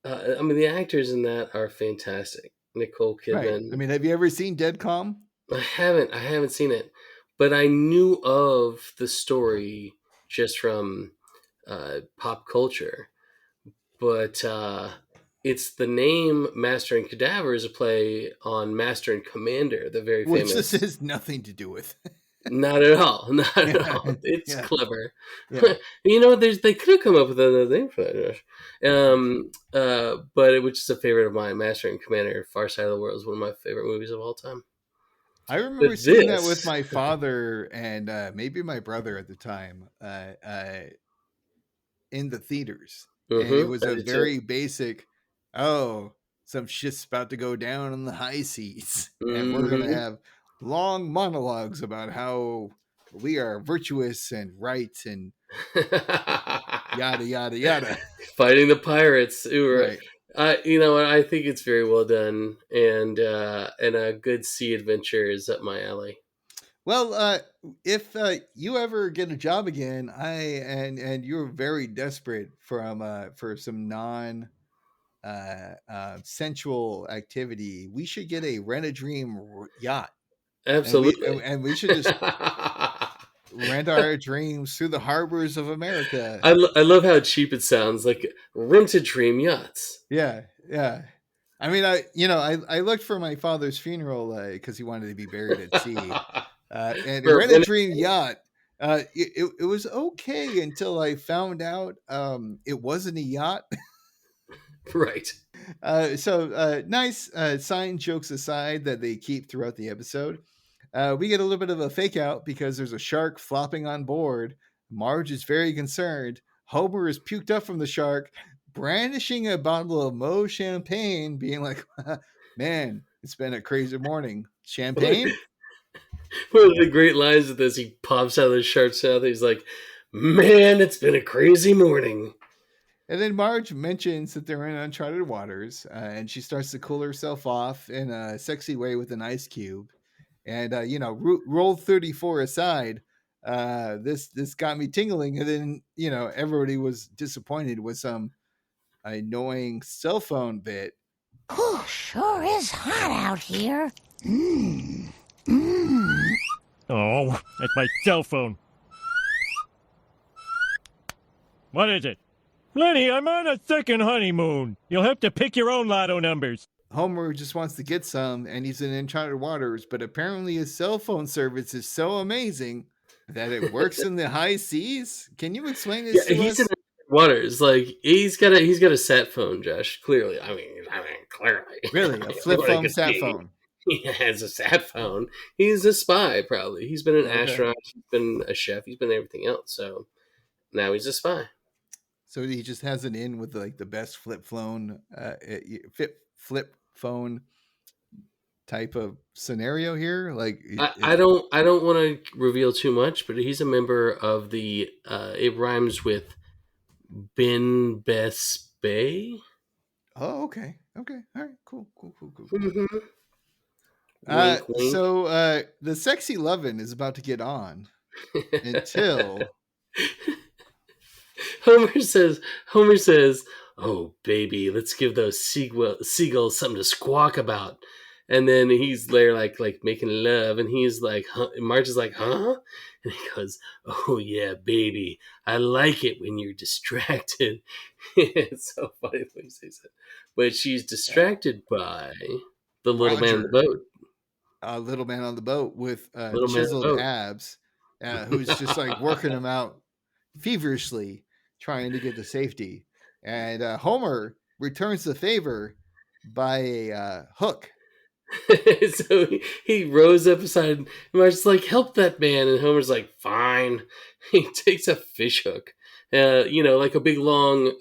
S5: I mean the actors in that are fantastic. Nicole Kidman.
S4: Right. I mean, have you ever seen Dead Calm?
S5: I haven't seen it, but I knew of the story just from pop culture. But it's the name Master and Cadaver is a play on Master and Commander, the very famous.
S4: Which this has nothing to do with.
S5: Not at all. Not at all. It's clever. Yeah. They could have come up with another name for that. But which is a favorite of mine, Master and Commander, Far Side of the World is one of my favorite movies of all time.
S4: I remember seeing that with my father and maybe my brother at the time in the theaters. And it was a very basic, some shit's about to go down in the high seas. And we're going to have long monologues about how we are virtuous and right and yada yada yada.
S5: Fighting the pirates.
S4: Right.
S5: You know what? I think it's very well done, and a good sea adventure is up my alley.
S4: Well, if you ever get a job again, and you're very desperate for some non sensual activity, we should get a Rent a Dream yacht,
S5: Absolutely.
S4: and we should just rent our dreams through the harbors of America.
S5: I love how cheap it sounds, like Rent a Dream yachts.
S4: Yeah, yeah. I mean, I looked for my father's funeral because he wanted to be buried at sea, and Rent a Dream yacht. It was okay until I found out it wasn't a yacht.
S5: Right.
S4: So nice sign jokes aside that they keep throughout the episode. We get a little bit of a fake out because there's a shark flopping on board. Marge is very concerned. Homer is puked up from the shark, brandishing a bottle of Mo champagne, being like, man, it's been a crazy morning. Champagne?
S5: One of the great lines of this, he pops out of the shark's mouth. He's like, man, it's been a crazy morning.
S4: And then Marge mentions that they're in uncharted waters, and she starts to cool herself off in a sexy way with an ice cube. And roll 34 aside, this got me tingling. And then everybody was disappointed with some annoying cell phone bit.
S6: Oh, sure is hot out here.
S7: Oh, that's my cell phone. What is it? Lenny, I'm on a second honeymoon. You'll have to pick your own lotto numbers.
S4: Homer just wants to get some, and he's in uncharted waters, but apparently his cell phone service is so amazing that it works in the high seas. Can you explain this to
S5: he's
S4: us?
S5: in waters. Like he's got a sat phone, Josh. Clearly, I mean, clearly.
S4: Really, a flip phone, sat phone.
S5: He has a sat phone. He's a spy, probably. He's been an astronaut. He's been a chef. He's been everything else. So now he's a spy.
S4: So he just has it in with like the best flip phone type of scenario here. Like
S5: I don't want to reveal too much, but he's a member of the. It rhymes with Ben Bess Bay.
S4: Oh, okay, all right, cool.
S5: Mm-hmm. Wink, wink.
S4: So the sexy lovin' is about to get on until.
S5: Homer says, "Oh, baby, let's give those seagulls something to squawk about." And then he's there like making love, and he's like, Marge is like, huh? And he goes, "Oh yeah, baby, I like it when you're distracted." It's so funny when he says it. But she's distracted by the little man on the boat.
S4: Little man on the boat with chiseled abs, who's just like working him out feverishly, trying to get to safety. And Homer returns the favor by a hook.
S5: So he rose up beside him. Marge's like, help that man. And Homer's like, fine. He takes a fish hook, like a big long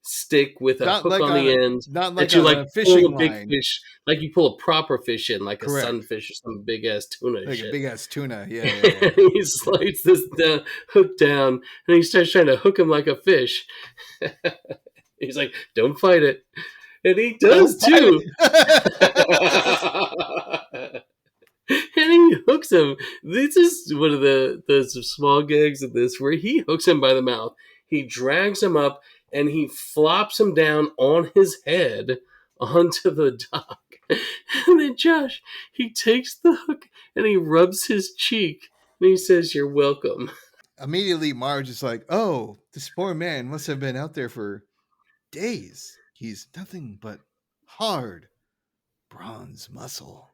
S5: stick with a hook on the end.
S4: Not like a fishing line.
S5: Big fish, like you pull a proper fish in, like
S4: Correct.
S5: A sunfish or some big ass tuna.
S4: Like
S5: shit.
S4: a big ass tuna, yeah.
S5: He slides this hook down, and he starts trying to hook him like a fish. He's like, don't fight it. And he does too. And he hooks him. This is one of the small gags of this, where he hooks him by the mouth. He drags him up, and he flops him down on his head onto the dock. And then Josh, he takes the hook and he rubs his cheek, and he says, "You're welcome."
S4: Immediately, Marge is like, "Oh, this poor man must have been out there for days. He's nothing but hard bronze muscle."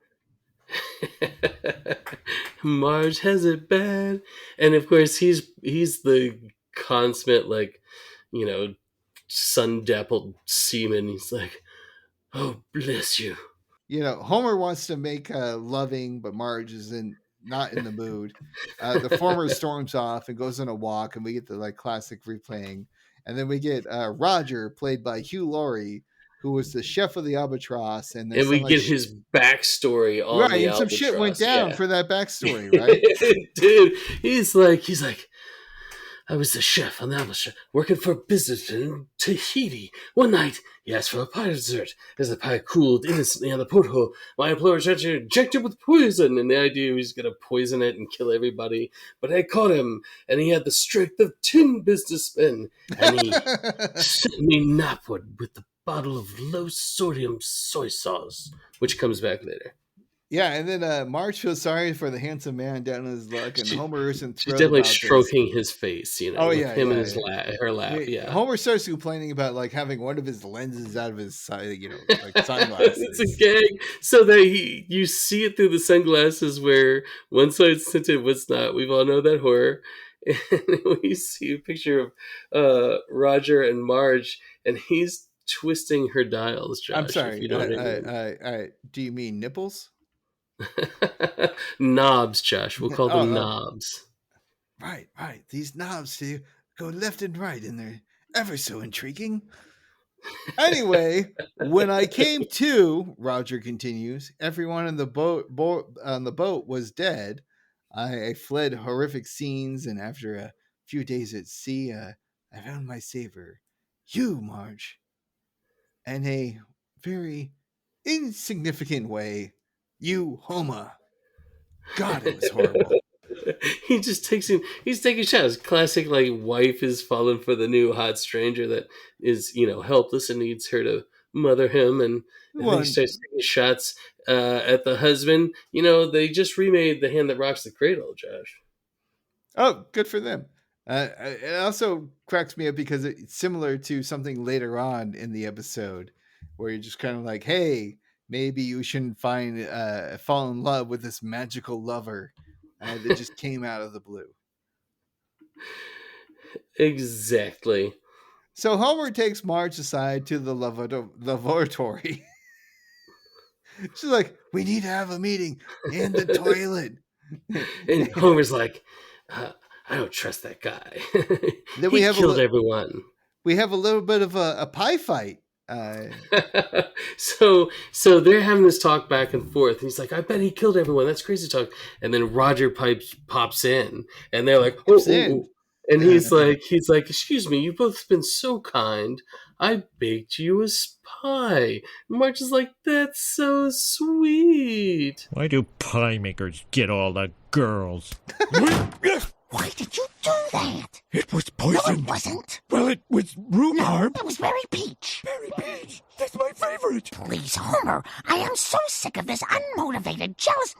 S5: Marge has it bad, and of course he's the consummate sun-dappled seaman. He's like, "Oh, bless you."
S4: Homer wants to make loving, but Marge is not in the mood. The former storms off and goes on a walk, and we get the classic replaying. And then we get Roger, played by Hugh Laurie, who was the chef of the albatross, and
S5: And we get his backstory on
S4: right,
S5: the
S4: and some shit went
S5: albatross.
S4: down for that backstory, right?
S5: Dude, he's like, I was the chef on the albatross, working for business in Tahiti. One night, he asked for a pie dessert. As the pie cooled innocently on the porthole, my employer tried to inject it with poison, and the idea was going to poison it and kill everybody. But I caught him, and he had the strength of 10 businessmen, and he sent me napward with the bottle of low-sodium soy sauce, which comes back later.
S4: Yeah, and then Marge feels sorry for the handsome man down in his luck, and Homer isn't
S5: She's
S4: thrilled
S5: definitely
S4: about
S5: stroking his face, you know,
S4: Oh,
S5: with
S4: yeah,
S5: him
S4: yeah,
S5: in his
S4: yeah.
S5: her lap. Yeah,
S4: Homer starts complaining about like having one of his lenses out of his side, like sunglasses.
S5: It's a gag, so that you see it through the sunglasses where one side's tinted, one's not. We've all know that horror. And we see a picture of Roger and Marge, and he's twisting her dials. Josh,
S4: I'm sorry.
S5: if you know what I mean.
S4: Do you mean nipples?
S5: Knobs, Josh. We'll call them knobs.
S4: Right. These knobs go left and right, and they're ever so intriguing. Anyway, when I came to, Roger continues, everyone on the boat was dead. I fled horrific scenes, and after a few days at sea, I found my savior, you, Marge. In a very insignificant way, you, Homer. God, it was horrible.
S5: He just takes him. He's taking shots. Classic, like, wife is falling for the new hot stranger that is, helpless and needs her to mother him, and then he starts taking shots at the husband. They just remade The Hand That Rocks the Cradle, Josh.
S4: Oh, good for them. It also cracks me up because it's similar to something later on in the episode where you're just kind of like, hey, maybe you shouldn't fall in love with this magical lover that just came out of the blue.
S5: Exactly.
S4: So Homer takes Marge aside to the laboratory. She's like, we need to have a meeting in the toilet.
S5: And Homer's like, I don't trust that guy.
S4: Then
S5: he killed everyone.
S4: We have a little bit of a pie fight.
S5: So they're having this talk back and forth. And he's like, I bet he killed everyone. That's crazy talk. And then Roger pops in, and they're like, oh. And he's like, excuse me, you've both been so kind. I baked you a pie. Marge is like, that's so sweet.
S3: Why do pie makers get all the girls?
S6: Why did you do that?
S7: It was poison.
S6: No, it wasn't.
S7: Well, it was rhubarb.
S6: No, it was Berry Peach.
S7: Berry Peach. That's my favorite.
S6: Please, Homer, I am so sick of this unmotivated, jealous...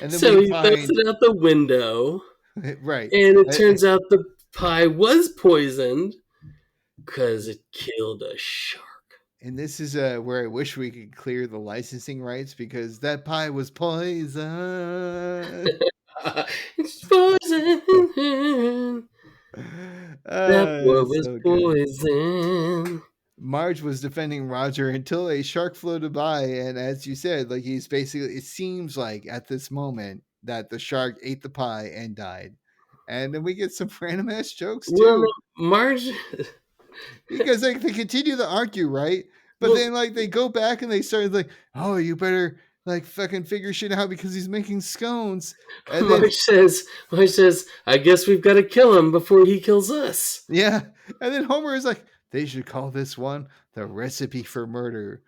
S4: And then
S5: so he throws it out the window.
S4: Right.
S5: And it turns out the pie was poisoned because it killed a shark.
S4: And this is where I wish we could clear the licensing rights because that pie was poison.
S5: It's poison. That was so poison.
S4: Marge was defending Roger until a shark floated by, and as you said, like he's basically, it seems like at this moment that the shark ate the pie and died. And then we get some random ass jokes too.
S5: Well, Marge,
S4: because they continue to argue, right? But then like they go back and they start like, oh, you better like fucking figure shit out because he's making scones. And
S5: Marge says, I guess we've got to kill him before he kills us.
S4: Yeah. And then Homer is like, they should call this one the recipe for murder.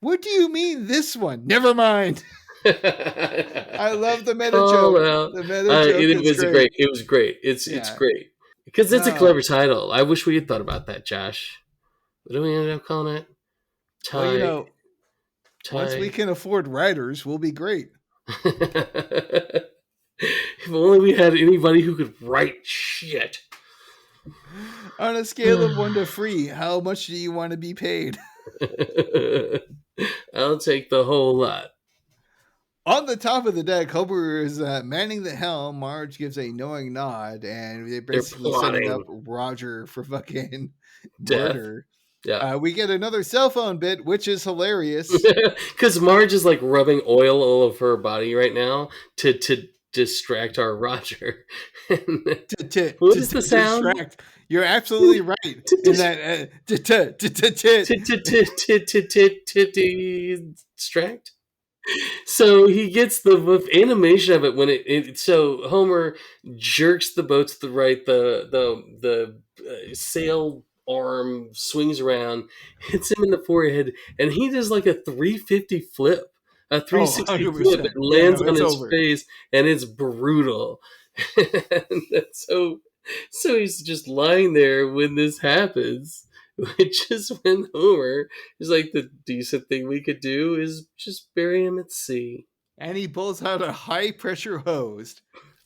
S4: What do you mean this one? Never mind. I love the meta joke.
S5: Well,
S4: the meta joke
S5: it was great. It was great. It's great because it's a clever title. I wish we had thought about that, Josh. What do we end up calling it?
S4: Well, once we can afford writers, we'll be great.
S5: If only we had anybody who could write shit.
S4: On a scale of 1 to 3, how much do you want to be paid?
S5: I'll take the whole lot.
S4: On the top of the deck, Homer is manning the helm. Marge gives a knowing nod, and they're basically setting up Roger for fucking murder.
S5: Yeah.
S4: We get another cell phone bit, which is hilarious.
S5: Because Marge is like rubbing oil all over her body right now to distract our Roger. What is the sound?
S4: Distract. You're absolutely right in that.
S5: Distract. So he gets the animation of it when so Homer jerks the boat to the right, the sail arm swings around, hits him in the forehead, and he does like a 350 flip, a 360 flip, and lands on his face, and it's brutal. And so he's just lying there when this happens, which is when Homer is like, the decent thing we could do is just bury him at sea.
S4: And he pulls out a high pressure hose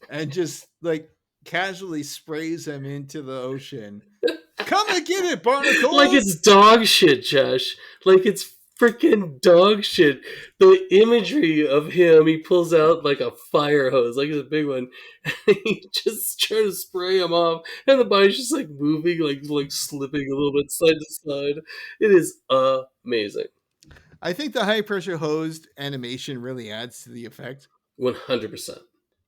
S4: and just like casually sprays him into the ocean. Come and get it, Barnacles!
S5: Like it's dog shit, Josh. Like it's freaking dog shit. The imagery of him, he pulls out like a fire hose, like it's a big one. And he just trying to spray him off, and the body's just like moving, like slipping a little bit side to side. It is amazing.
S4: I think the high pressure hosed animation really adds to the effect.
S5: 100%.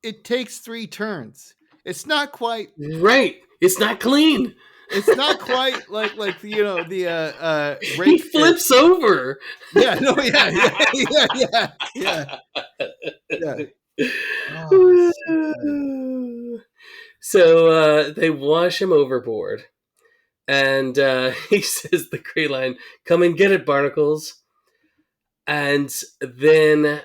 S4: It takes 3 turns. It's not quite
S5: right. It's not clean.
S4: It's not quite like the
S5: he flips over.
S4: Yeah, no, yeah. Oh,
S5: so they wash him overboard, and he says the great line, "Come and get it, Barnacles." And then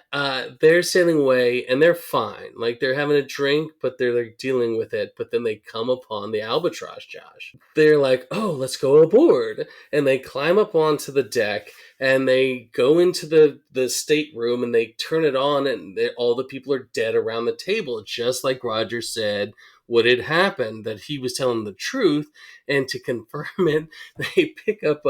S5: they're sailing away, and they're fine. Like, they're having a drink, but they're like dealing with it. But then they come upon the albatross, Josh. They're like, oh, let's go aboard. And they climb up onto the deck, and they go into the stateroom, and they turn it on, and all the people are dead around the table, just like Roger said what had happened, that he was telling the truth. And to confirm it, they pick up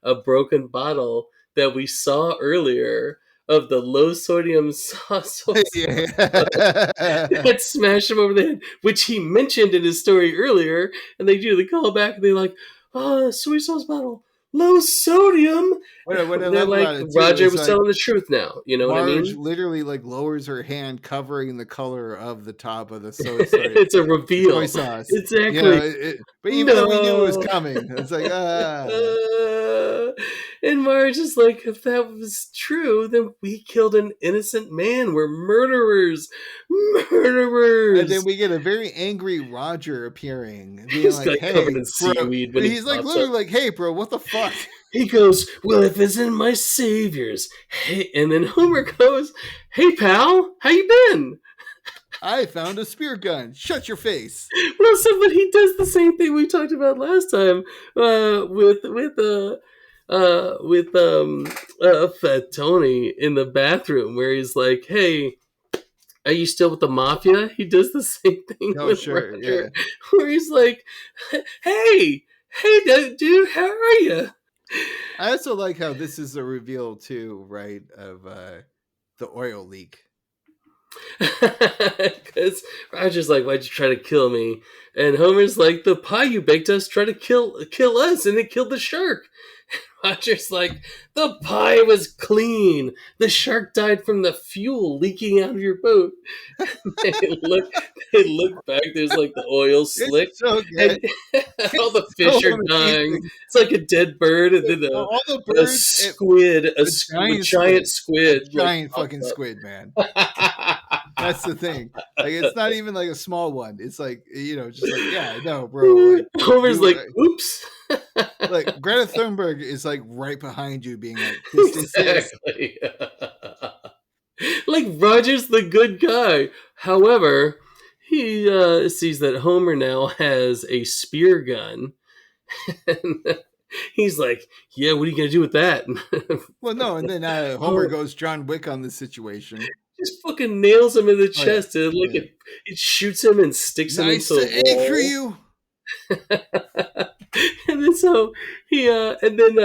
S5: a broken bottle that we saw earlier of the low sodium sauce that smashed him over the head, which he mentioned in his story earlier. And they call back, and they're like, "Oh, soy sauce bottle, low sodium."
S4: What I
S5: they're
S4: love
S5: like,
S4: about it too,
S5: Roger was telling the truth now. You know
S4: Marge
S5: what I mean?
S4: Literally like lowers her hand, covering the color of the top of the soy sauce.
S5: It's a reveal.
S4: Soy sauce.
S5: Exactly.
S4: You know, but even though we knew it was coming, it's like,
S5: And Marge is like, if that was true, then we killed an innocent man. We're murderers.
S4: And then we get a very angry Roger appearing.
S5: He's
S4: like, hey,
S5: covered in seaweed.
S4: When he's like, literally like, hey, bro, what the fuck?
S5: He goes, well, if it's in my saviors. Hey, and then Homer goes, hey, pal, how you been?
S4: I found a spear gun. Shut your face.
S5: Well, but he does the same thing we talked about last time with Fat Tony in the bathroom, where he's like, hey, are you still with the mafia? He does the same thing with Roger,
S4: yeah.
S5: where he's like, hey, dude, how are you?
S4: I also like how this is a reveal too, right, of the oil leak.
S5: Because Roger's like, why'd you try to kill me? And Homer's like, the pie you baked us tried to kill us, and it killed the shark. Roger's like, the pie was clean. The shark died from the fuel leaking out of your boat. They look back. There's like the oil slick.
S4: So
S5: and all the fish are dying. It's like a dead bird, and then a squid, a giant squid.
S4: Giant fucking squid, man. That's the thing. Like, it's not even like a small one. It's like, just like, yeah, no, bro. Like,
S5: Homer's like, oops.
S4: Like, Greta Thunberg is like right behind you, being like, this
S5: exactly. Like, Roger's the good guy. However, he sees that Homer now has a spear gun. And he's like, yeah, what are you going to do with that?
S4: Well, no, and then Homer goes John Wick on the situation.
S5: Just fucking nails him in the chest, and like it shoots him and sticks him into the wall.
S4: For you.
S5: And then so he and then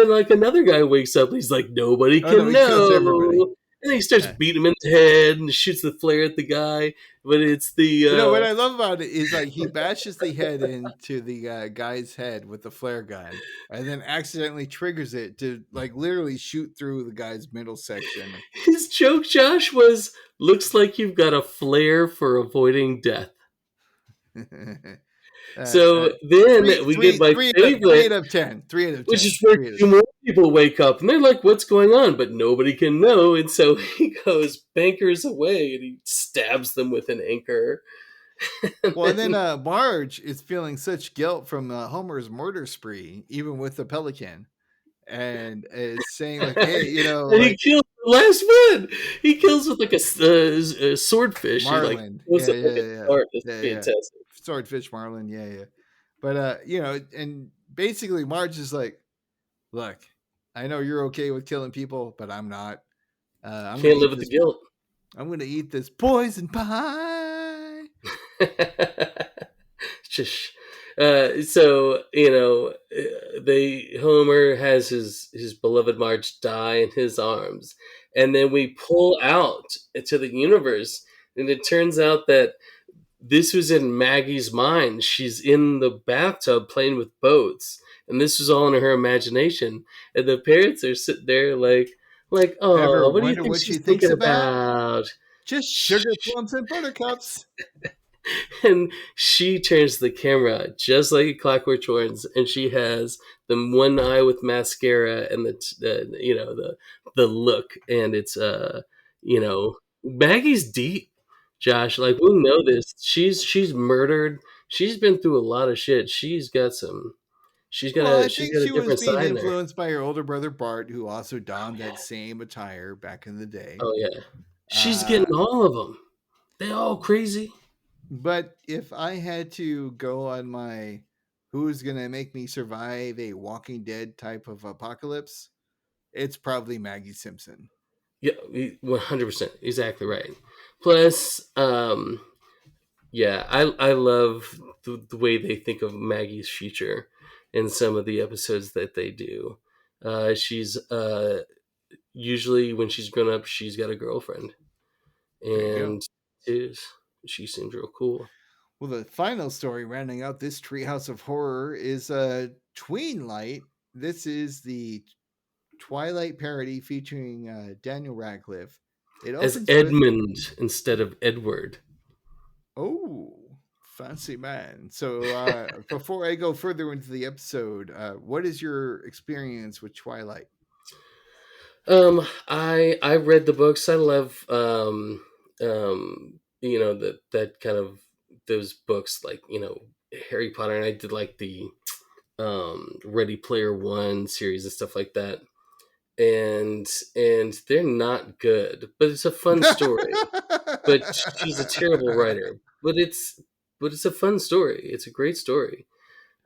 S5: like another guy wakes up, and he's like, nobody can know. And he starts beating him in the head and shoots the flare at the guy. But it's the
S4: what I love about it is like he bashes the head into the guy's head with the flare gun, and then accidentally triggers it to like literally shoot through the guy's middle section.
S5: His joke, Josh, was looks like you've got a flair for avoiding death. So then we get my favorite
S4: 3 out of 10. 3 out of 10.
S5: Which is where two more people wake up and they're like, what's going on? But nobody can know. And so he goes bankers away and he stabs them with an anchor.
S4: Well, and then Marge is feeling such guilt from Homer's murder spree, even with the pelican. And is saying like, hey, you know,
S5: and
S4: like,
S5: he kills the last one. He kills with like a swordfish.
S4: Marlin.
S5: Fantastic.
S4: Swordfish marlin, yeah. But you know, and basically Marge is like, look, I know you're okay with killing people, but I'm not.
S5: Can't live with the guilt.
S4: I'm gonna eat this poison pie.
S5: Shush. So you know, Homer has his beloved Marge die in his arms, and then we pull out to the universe, and it turns out that this was in Maggie's mind. She's in the bathtub playing with boats, and this was all in her imagination. And the parents are sitting there like, oh, what do you think she's thinking about?
S4: Just sugar plums and buttercups.
S5: And she turns the camera just like Clockwork Orange, and she has the one eye with mascara and the look, and it's Maggie's deep. Josh, like we know this. She's murdered. She's been through a lot of shit. She's got a different
S4: she
S5: side
S4: was being
S5: there.
S4: influenced by her older brother Bart, who also donned that same attire back in the day.
S5: Oh yeah, she's getting all of them. They all crazy.
S4: But if I had to go on my who's gonna make me survive a Walking Dead type of apocalypse, it's probably Maggie Simpson.
S5: Yeah, 100%. Exactly right. Plus, I love the way they think of Maggie's future in some of the episodes that they do. She's usually when she's grown up, she's got a girlfriend, and she seems real cool.
S4: Well, the final story rounding out this Treehouse of Horror is Tween Light. This is the Twilight parody featuring Daniel Radcliffe. It
S5: as Edmund instead of Edward.
S4: Oh, fancy man. So before I go further into the episode, what is your experience with Twilight?
S5: I read the books. I love that kind of those books, like Harry Potter, and I did like the Ready Player One series and stuff like that. And they're not good, but it's a fun story. But she's a terrible writer. But it's a fun story. It's a great story.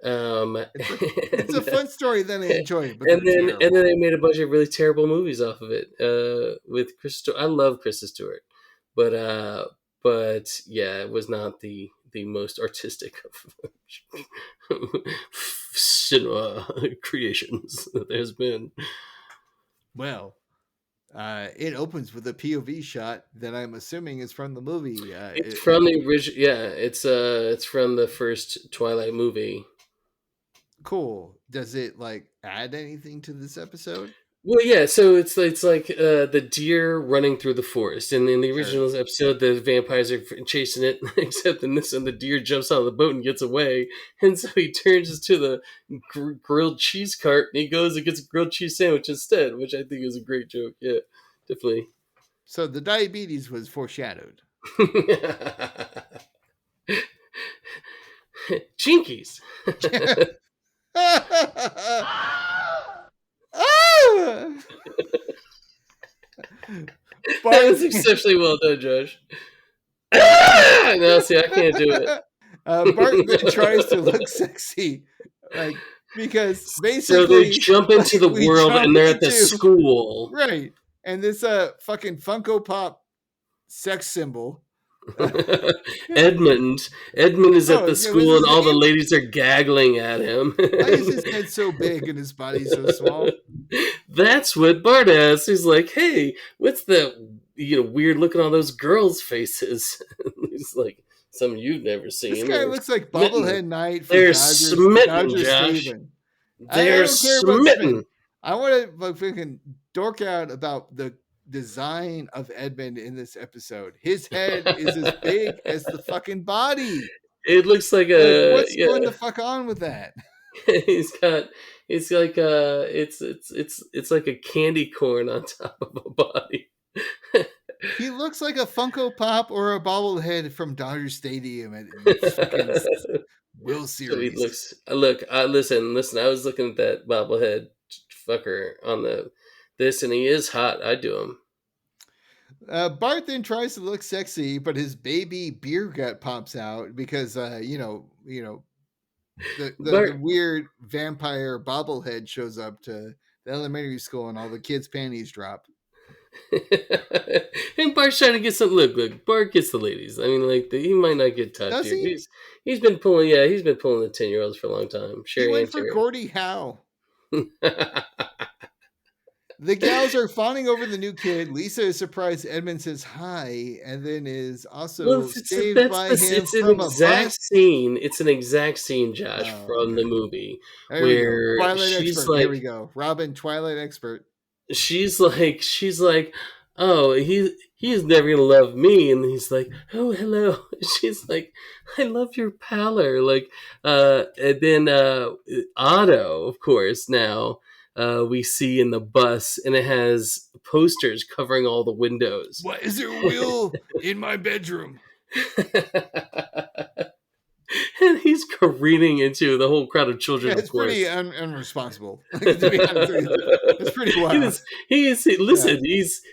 S4: It's a fun story. Then I enjoy it. But
S5: and then they made a bunch of really terrible movies off of it. With Chris Stewart. I love Kristen Stewart, but yeah, it was not the most artistic of cinema creations that there's been.
S4: Well, it opens with a POV shot that I'm assuming is from the movie.
S5: It's from the original. Yeah, it's from the first Twilight movie.
S4: Cool. Does it like add anything to this episode?
S5: Well, yeah. So it's like the deer running through the forest, and in the original episode, the vampires are chasing it. Except in this one, the deer jumps out of the boat and gets away, and so he turns to the grilled cheese cart, and he goes and gets a grilled cheese sandwich instead, which I think is a great joke. Yeah, definitely.
S4: So the diabetes was foreshadowed.
S5: Jinkies. That was exceptionally well done, Josh. No, see, I can't do it.
S4: Bart then tries to look sexy, like because basically,
S5: so they jump into the world and they're at the school,
S4: right? And this fucking Funko Pop sex symbol.
S5: Edmund is at the school and all the ladies are gaggling at him.
S4: Why is his head so big and his body so small?
S5: That's what Bart asks. He's like, hey, what's that, weird look on all those girls' faces? He's like, something you've never seen.
S4: This guy looks like
S5: smitten.
S4: bobblehead night for
S5: They're
S4: Dodgers,
S5: smitten,
S4: Dodger
S5: Josh.
S4: Steven.
S5: They're
S4: I don't care about
S5: smitten.
S4: smitten. I want to freaking dork out about the design of Edmund in this episode. His head is as big as the fucking body.
S5: It looks like
S4: what's going the fuck on with that?
S5: It's like it's like a candy corn on top of a body.
S4: He looks like a Funko Pop or a bobblehead from Dodger Stadium at World Series.
S5: Listen. I was looking at that bobblehead fucker on this, and he is hot. I do him.
S4: Bart then tries to look sexy, but his baby beer gut pops out because the weird vampire bobblehead shows up to the elementary school, and all the kids' panties drop.
S5: And Bart's trying to get some look. Bart gets the ladies. I mean, like he might not get touched.
S4: Does he?
S5: He's been pulling the 10-year-olds for a long time.
S4: He went for Gordie Howe. The gals are fawning over the new kid. Lisa is surprised Edmund says hi, and then is also saved by him from a bus.
S5: It's an exact scene, Josh, from the movie where
S4: Twilight
S5: she's
S4: expert.
S5: like,
S4: here we go, Robin, Twilight expert.
S5: She's like, oh, he's never gonna love me, and he's like, oh, hello. She's like, I love your pallor, like, and then Otto, of course, now. We see in the bus, and it has posters covering all the windows.
S4: What is there a wheel in my bedroom?
S5: And he's careening into the whole crowd of children.
S4: Yeah, it's pretty unresponsible. To be honest with you. It's pretty wild.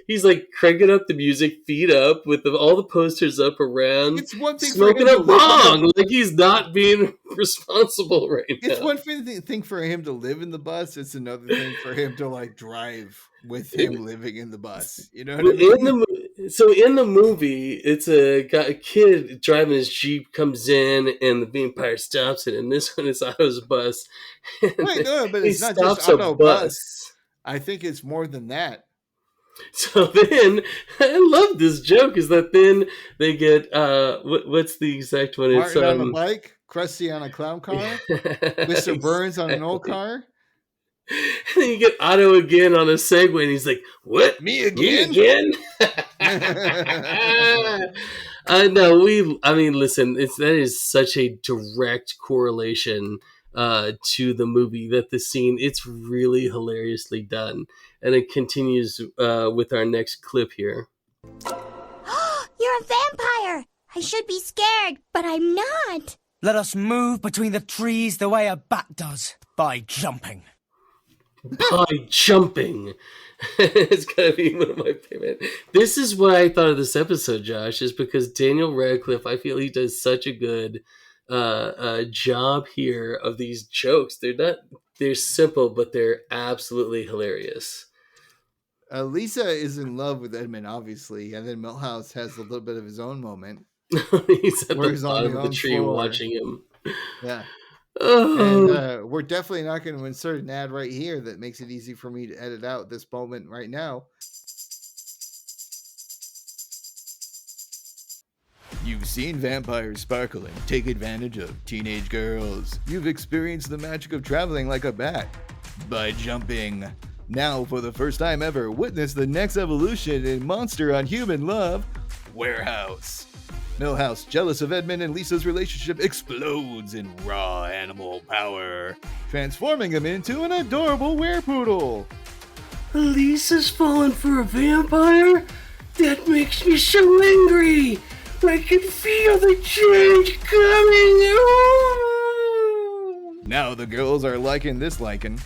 S4: He's like cranking up the music, feet up, with all the posters up around. It's one thing
S5: smoking a bong, like he's not being responsible right now.
S4: It's one thing for him to live in the bus. It's another thing for him to like drive with him living in the bus. You know what I mean?
S5: In the movie, it's a kid driving his Jeep comes in, and the vampire stops it. And this one is Otto's bus.
S4: Wait, no, but it's not just Otto's bus. I think it's more than that.
S5: So then, I love this joke, is that then they get, what's the exact one?
S4: Martin on a bike, Krusty on a clown car, Mr. Burns on an old car.
S5: And you get Otto again on a Segway, and he's like, what?
S4: Me again?
S5: Listen, that is such a direct correlation to the movie, that the scene, it's really hilariously done. And it continues with our next clip here.
S6: You're a vampire! I should be scared, but I'm not.
S8: Let us move between the trees the way a bat does, by jumping.
S5: By jumping. It's gotta be one of my favorite. This is what I thought of this episode, Josh, is because Daniel Radcliffe, I feel he does such a good job here of these jokes. They're simple, but they're absolutely hilarious.
S4: Lisa is in love with Edmund, obviously, and then Milhouse has a little bit of his own moment.
S5: He's at the bottom of the tree watching him.
S4: Yeah. And we're definitely not going to insert an ad right here that makes it easy for me to edit out this moment right now. You've seen vampires sparkle and take advantage of teenage girls. You've experienced the magic of traveling like a bat by jumping. Now, for the first time ever, witness the next evolution in monster on human love, Warehouse. Milhouse, jealous of Edmund and Lisa's relationship, explodes in raw animal power, transforming him into an adorable werepoodle.
S5: Lisa's fallen for a vampire? That makes me so angry! I can feel the change coming! Ooh.
S4: Now the girls are liking this lichen.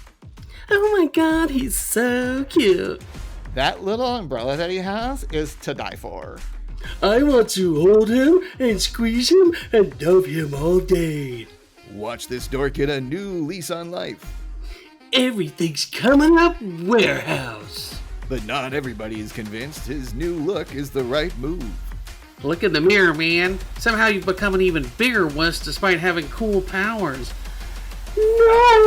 S5: Oh my god, he's so cute.
S4: That little umbrella that he has is to die for.
S5: I want to hold him and squeeze him and love him all day.
S4: Watch this dork get a new lease on life.
S5: Everything's coming up, Warehouse.
S4: But not everybody is convinced his new look is the right move.
S9: Look in the mirror, man. Somehow you've become an even bigger wuss despite having cool powers.
S5: No!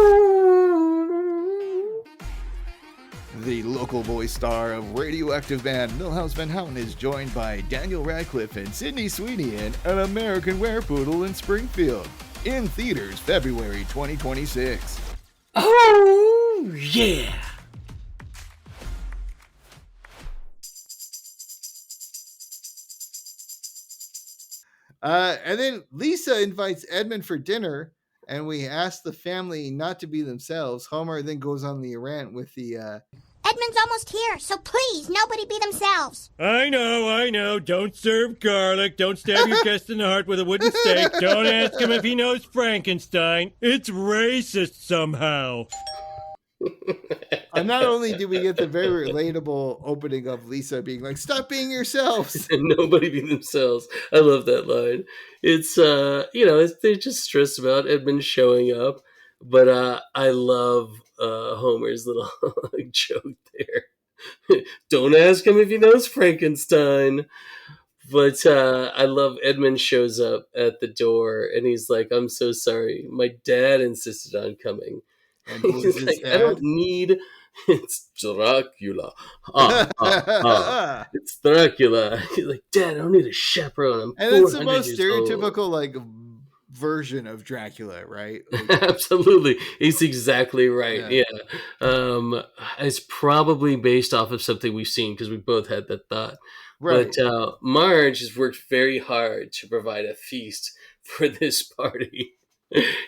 S4: The local voice star of radioactive band Milhouse Van Houten is joined by Daniel Radcliffe and Sydney Sweeney in An American Werepoodle in Springfield. In theaters February 2026.
S5: Oh, yeah!
S4: And then Lisa invites Edmund for dinner, and we ask the family not to be themselves. Homer then goes on the rant with the
S6: Edmund's almost here, so please, nobody be themselves.
S7: I know. Don't serve garlic. Don't stab your guest in the heart with a wooden stake. Don't ask him if he knows Frankenstein. It's racist somehow.
S4: And not only do we get the very relatable opening of Lisa being like, "Stop being yourselves,"
S5: and nobody be themselves. I love that line. It's they're just stressed about Edmund showing up, but I love Homer's little joke there. Don't ask him if he knows Frankenstein. But I love Edmund shows up at the door and he's like, "I'm so sorry. My dad insisted on coming."
S4: And
S5: he's like, "I don't need." It's Dracula. It's Dracula. He's like, "Dad, I don't need a chaperone."
S4: And it's the most stereotypical like version of Dracula, right? Like,
S5: absolutely, he's exactly right. Yeah. It's probably based off of something we've seen because we both had that thought. Right. But Marge has worked very hard to provide a feast for this party.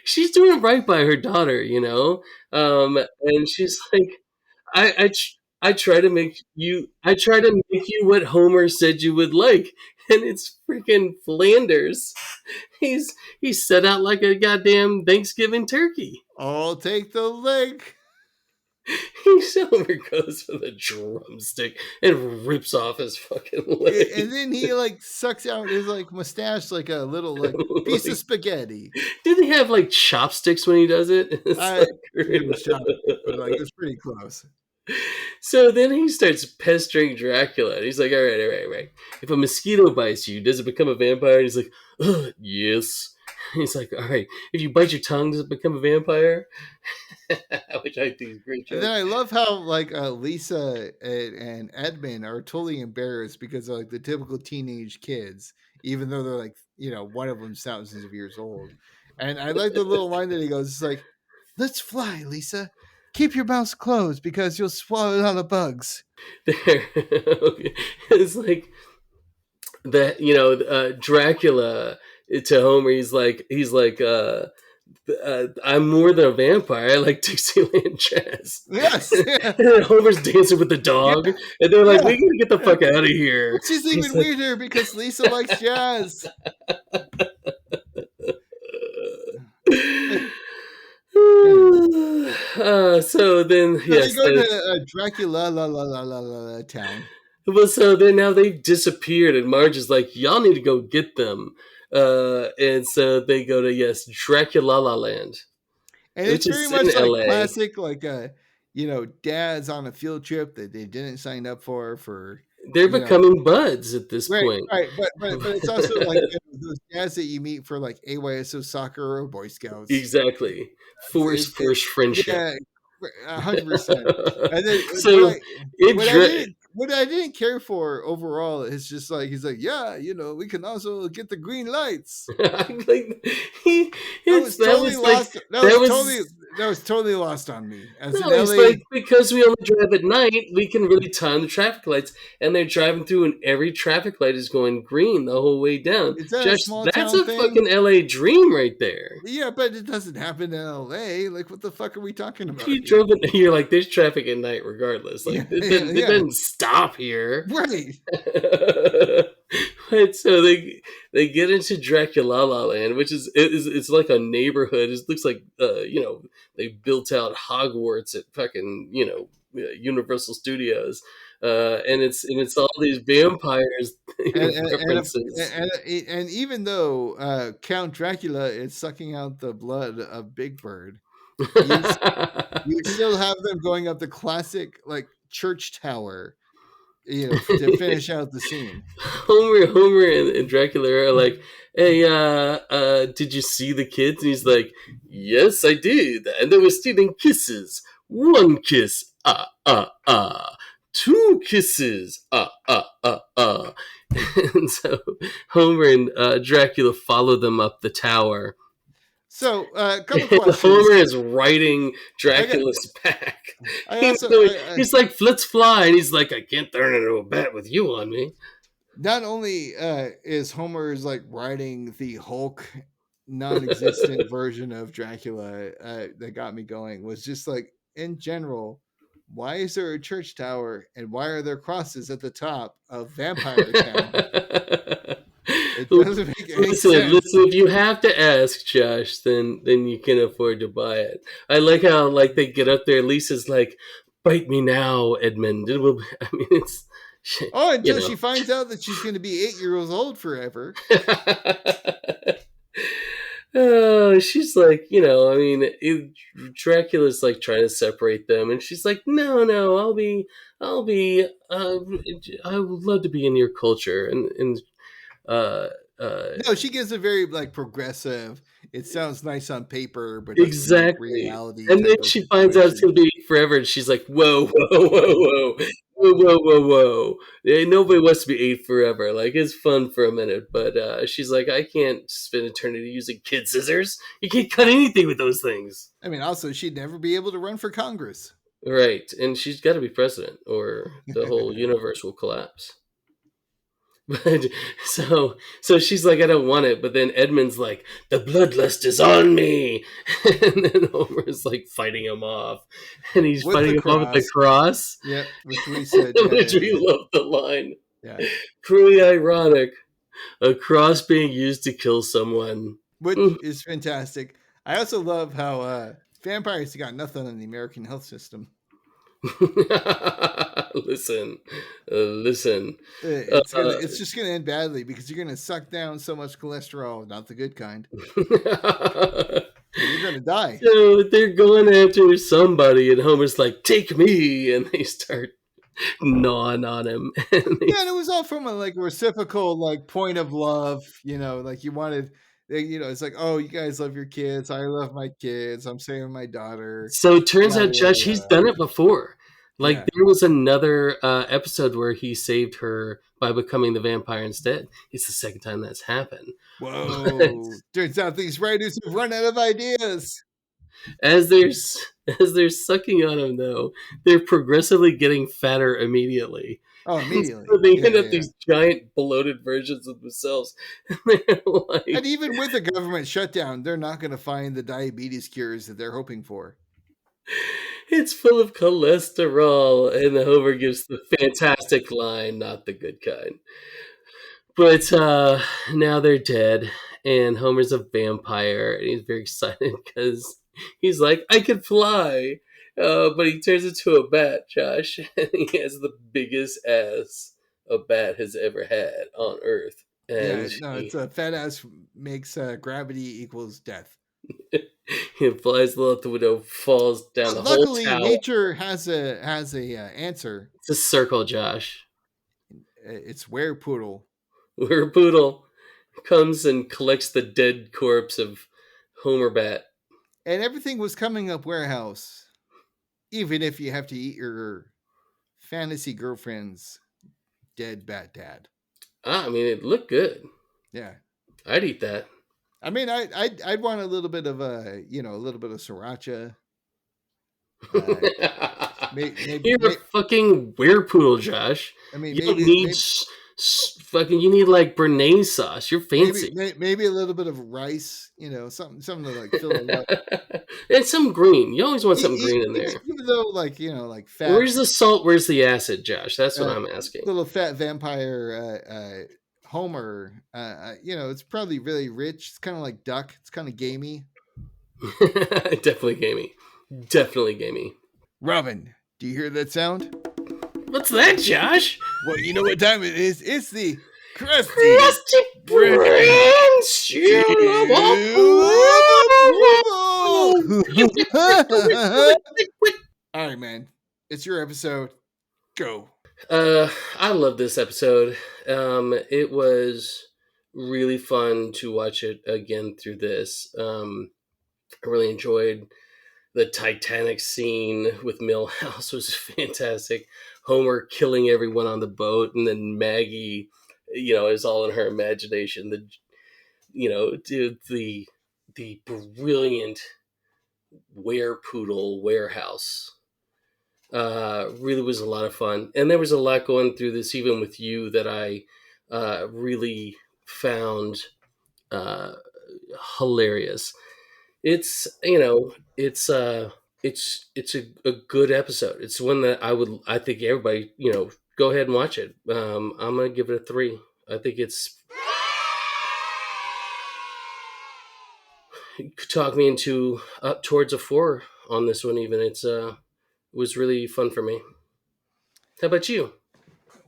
S5: She's doing right by her daughter, and she's like, I try to make you what Homer said you would like, and it's freaking Flanders. He's set out like a goddamn Thanksgiving turkey.
S4: I'll take the leg.
S5: Homer goes for the drumstick and rips off his fucking leg.
S4: And then he like sucks out his like mustache like a little like piece of spaghetti.
S5: Did he have like chopsticks when he does it?
S4: It's pretty close.
S5: So then he starts pestering Dracula. And he's like, all right. If a mosquito bites you, does it become a vampire? And he's like, yes. He's like, all right, if you bite your tongue, does it become a vampire? Which I think is great.
S4: And then I love how like Lisa and Edmund are totally embarrassed because of like the typical teenage kids, even though they're like, one of them's thousands of years old. And I like the little line that he goes, it's like, "Let's fly, Lisa. Keep your mouth closed because you'll swallow a lot of bugs."
S5: There, it's like that. Dracula to Homer, he's like, "I'm more than a vampire. I like Dixieland jazz."
S4: Yes. Yeah.
S5: And Homer's dancing with the dog, and they're like, "We gotta get the fuck out of here."
S4: Which is even weirder because Lisa likes jazz.
S5: So then, yes,
S4: they go to Dracula town.
S5: Well, so then now they've disappeared, and Marge is like, "Y'all need to go get them." And so they go to Dracula Land,
S4: and it's very much like LA. Classic, like dads on a field trip that they didn't sign up for.
S5: They're becoming buds at this point,
S4: right? But it's also like those dads that you meet for like AYSO soccer or Boy Scouts.
S5: Exactly, forced friendship.
S4: Yeah, 100%. And then so what I didn't care for overall is just like he's like, "Yeah, we can also get the green lights." That was totally lost on me.
S5: It's like, because we only drive at night, we can really time the traffic lights, and they're driving through, and every traffic light is going green the whole way down. That's a fucking LA dream right there.
S4: Yeah, but it doesn't happen in LA. Like, what the fuck are we talking about?
S5: You're like, there's traffic at night regardless. Like, it doesn't stop here,
S4: right?
S5: Right, so they get into Dracula Land, which it's like a neighborhood. It looks like they built out Hogwarts at fucking Universal Studios, and it's all these vampires references.
S4: And even though Count Dracula is sucking out the blood of Big Bird, you still have them going up the classic like church tower. To finish out the scene.
S5: Homer and Dracula are like, "Hey, did you see the kids?" And he's like, "Yes, I did. And they were stealing kisses. One kiss 2 kisses, And so Homer and Dracula follow them up the tower.
S4: So, a couple
S5: And
S4: questions.
S5: Homer is riding Dracula's back. He's like, let's fly. And he's like, I can't turn into a bat with you on me.
S4: Not only is Homer's like riding the Hulk non-existent version of Dracula that got me going, was just like, in general, why is there a church tower and why are there crosses at the top of Vampire Town? It doesn't make any sense.
S5: Listen, if you have to ask, Josh, then you can afford to buy it. I like how like they get up there. Lisa's like, "Bite me now, Edmund." I mean, it's
S4: until she finds out that she's going to be 8 years old forever.
S5: Oh, she's like, Dracula's like trying to separate them, and she's like, no, I would love to be in your culture, and
S4: no, she gives a very like progressive. It sounds nice on paper, but
S5: exactly
S4: reality.
S5: And then she finds out it's gonna be forever, and she's like, whoa. Nobody wants to be 8 forever. Like, it's fun for a minute, but she's like, I can't spend eternity using kid scissors. You can't cut anything with those things.
S4: I mean, also, she'd never be able to run for Congress.
S5: Right, and she's got to be president, or the whole universe will collapse. But so she's like, I don't want it. But then Edmund's like, the bloodlust is on me, and then Homer's like fighting him off, and he's fighting him off with the cross.
S4: Yep, which we said,
S5: which we love the line.
S4: Yeah,
S5: truly ironic, a cross being used to kill someone,
S4: which is fantastic. I also love how vampires got nothing on the American health system.
S5: Listen.
S4: It's just gonna end badly because you're gonna suck down so much cholesterol, not the good kind. You're gonna die.
S5: So they're going after somebody, and Homer's like, "Take me," and they start gnawing on him.
S4: And it was all from a like reciprocal like point of love. Like you wanted. It's like, oh, you guys love your kids. I love my kids. I'm saving my daughter.
S5: So it turns out, Josh, he's done it before. Like, there was another episode where he saved her by becoming the vampire instead. It's the second time that's happened.
S4: Whoa. Turns out these writers have run out of ideas.
S5: As they're sucking on him, though, they're progressively getting fatter immediately.
S4: Oh, immediately.
S5: So they end up these giant bloated versions of themselves.
S4: And even with the government shutdown, they're not going to find the diabetes cures that they're hoping for.
S5: It's full of cholesterol, and Homer gives the fantastic line, not the good kind. But now they're dead, and Homer's a vampire, and he's very excited because he's like, I can fly. But he turns into a bat, Josh, and he has the biggest ass a bat has ever had on Earth. And
S4: it's a fat ass makes gravity equals death.
S5: He flies out the window, falls down the whole tower.
S4: Luckily, nature has a answer.
S5: It's a circle, Josh.
S4: It's Werepoodle.
S5: Werepoodle comes and collects the dead corpse of Homer Bat.
S4: And everything was coming up warehouse. Even if you have to eat your fantasy girlfriend's dead bat dad.
S5: I mean, it looked good.
S4: Yeah,
S5: I'd eat that.
S4: I mean, I'd want a little bit of a little bit of sriracha.
S5: You're a fucking werepoodle, Josh.
S4: I mean,
S5: you don't need you need like béarnaise sauce. You're fancy.
S4: Maybe a little bit of rice. Something to like fill it up.
S5: And some green. You always want something green in there.
S4: Even though, like fat.
S5: Where's the salt? Where's the acid, Josh? That's what I'm asking.
S4: Little fat vampire Homer. It's probably really rich. It's kind of like duck. It's kind of gamey.
S5: Definitely gamey. Definitely gamey.
S4: Robin, do you hear that sound?
S5: What's that, Josh?
S4: Well, you know what time it is. It's the Krusty
S5: Brand
S4: All right, man. It's your episode. Go.
S5: I love this episode. It was really fun to watch it again through this. I really enjoyed The Titanic scene with Milhouse was fantastic. Homer killing everyone on the boat, and then Maggie, is all in her imagination. The brilliant Werepoodle warehouse really was a lot of fun, and there was a lot going through this, even with you, that I really found hilarious. It's it's a good episode. It's one that I think everybody, go ahead and watch it. I'm gonna give it a 3. I think it's talk me into up towards a 4 on this one. Even it was really fun for me. How about you?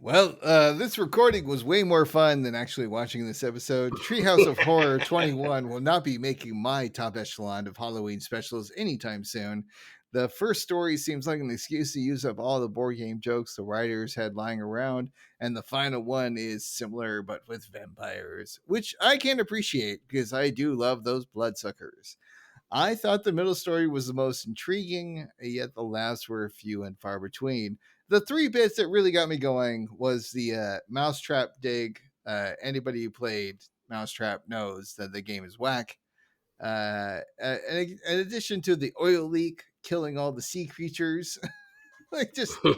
S4: Well, this recording was way more fun than actually watching this episode. Treehouse of Horror 21 will not be making my top echelon of Halloween specials anytime soon. The first story seems like an excuse to use up all the board game jokes the writers had lying around, and the final one is similar but with vampires, which I can appreciate because I do love those bloodsuckers. I thought the middle story was the most intriguing, yet the last were few and far between. The 3 bits that really got me going was the Mousetrap dig. Anybody who played Mousetrap knows that the game is whack. In addition to the oil leak killing all the sea creatures. Like just
S5: the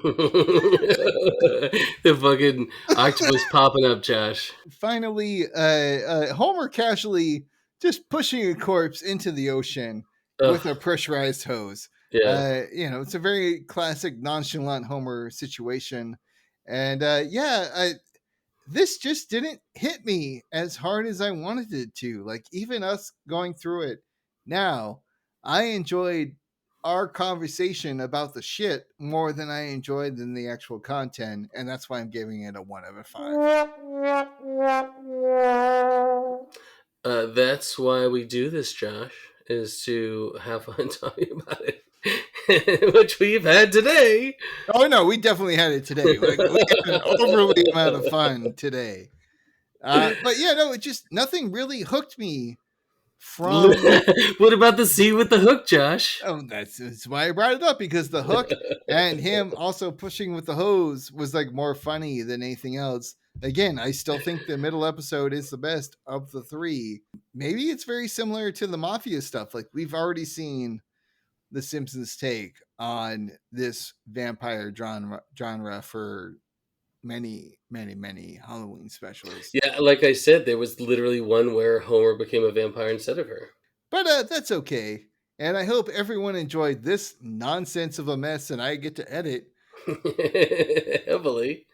S5: fucking octopus popping up, Josh.
S4: Finally, Homer casually just pushing a corpse into the ocean with a pressurized hose.
S5: Yeah.
S4: It's a very classic nonchalant Homer situation. And this just didn't hit me as hard as I wanted it to. Like, even us going through it now, I enjoyed our conversation about the shit more than I enjoyed than the actual content. And that's why I'm giving it a 1 out of
S5: 5. That's why we do this, Josh, is to have fun talking about it. Which we've had today.
S4: Oh no, we definitely had it today. Like, we had an overly amount of fun today. But yeah, no, it just nothing really hooked me from.
S5: What about the scene with the hook, Josh?
S4: Oh, that's why I brought it up, because the hook and him also pushing with the hose was like more funny than anything else. Again, I still think the middle episode is the best of the 3. Maybe it's very similar to the Mafia stuff. Like, we've already seen the Simpsons take on this vampire genre for many Halloween specials.
S5: Yeah, like I said, there was literally one where Homer became a vampire instead of her.
S4: But that's okay. And I hope everyone enjoyed this nonsense of a mess and I get to edit.
S5: Heavily.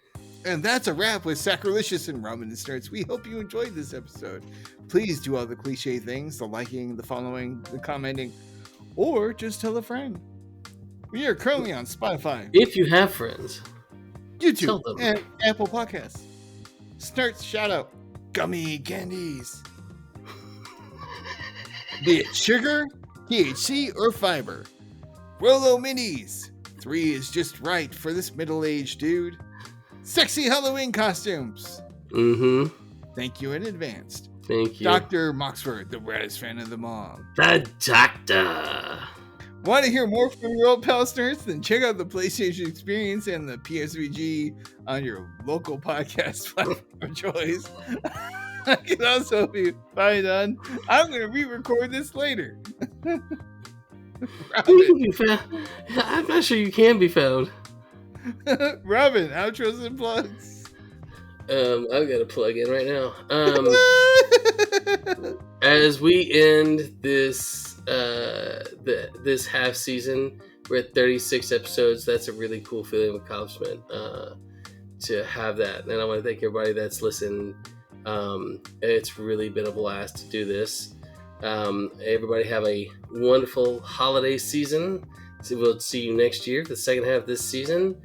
S4: And that's a wrap with Sacrilicious and Ramen and Starts. We hope you enjoyed this episode. Please do all the cliche things, the liking, the following, the commenting, or just tell a friend. We are currently on Spotify.
S5: If you have friends.
S4: YouTube and Apple Podcasts. Snart's shout out. Gummy candies. Be it sugar, THC, or fiber. Rolo Minis. 3 is just right for this middle-aged dude. Sexy Halloween costumes.
S5: Mm-hmm.
S4: Thank you in advance.
S5: Thank you.
S4: Dr. Moxford, the raddest fan of them all.
S5: The Doctor.
S4: Want to hear more from your old pal Nerds? Then check out the PlayStation Experience and the PSVG on your local podcast platform of choice. I can also be found. I'm going to re-record this later.
S5: I'm not sure you can be found.
S4: Robin, outros and plugs.
S5: I've got to plug in right now. As we end this this half season, we're at 36 episodes. That's a really cool feeling of accomplishment to have that. And I want to thank everybody that's listened. It's really been a blast to do this. Everybody have a wonderful holiday season. So we'll see you next year, the second half of this season.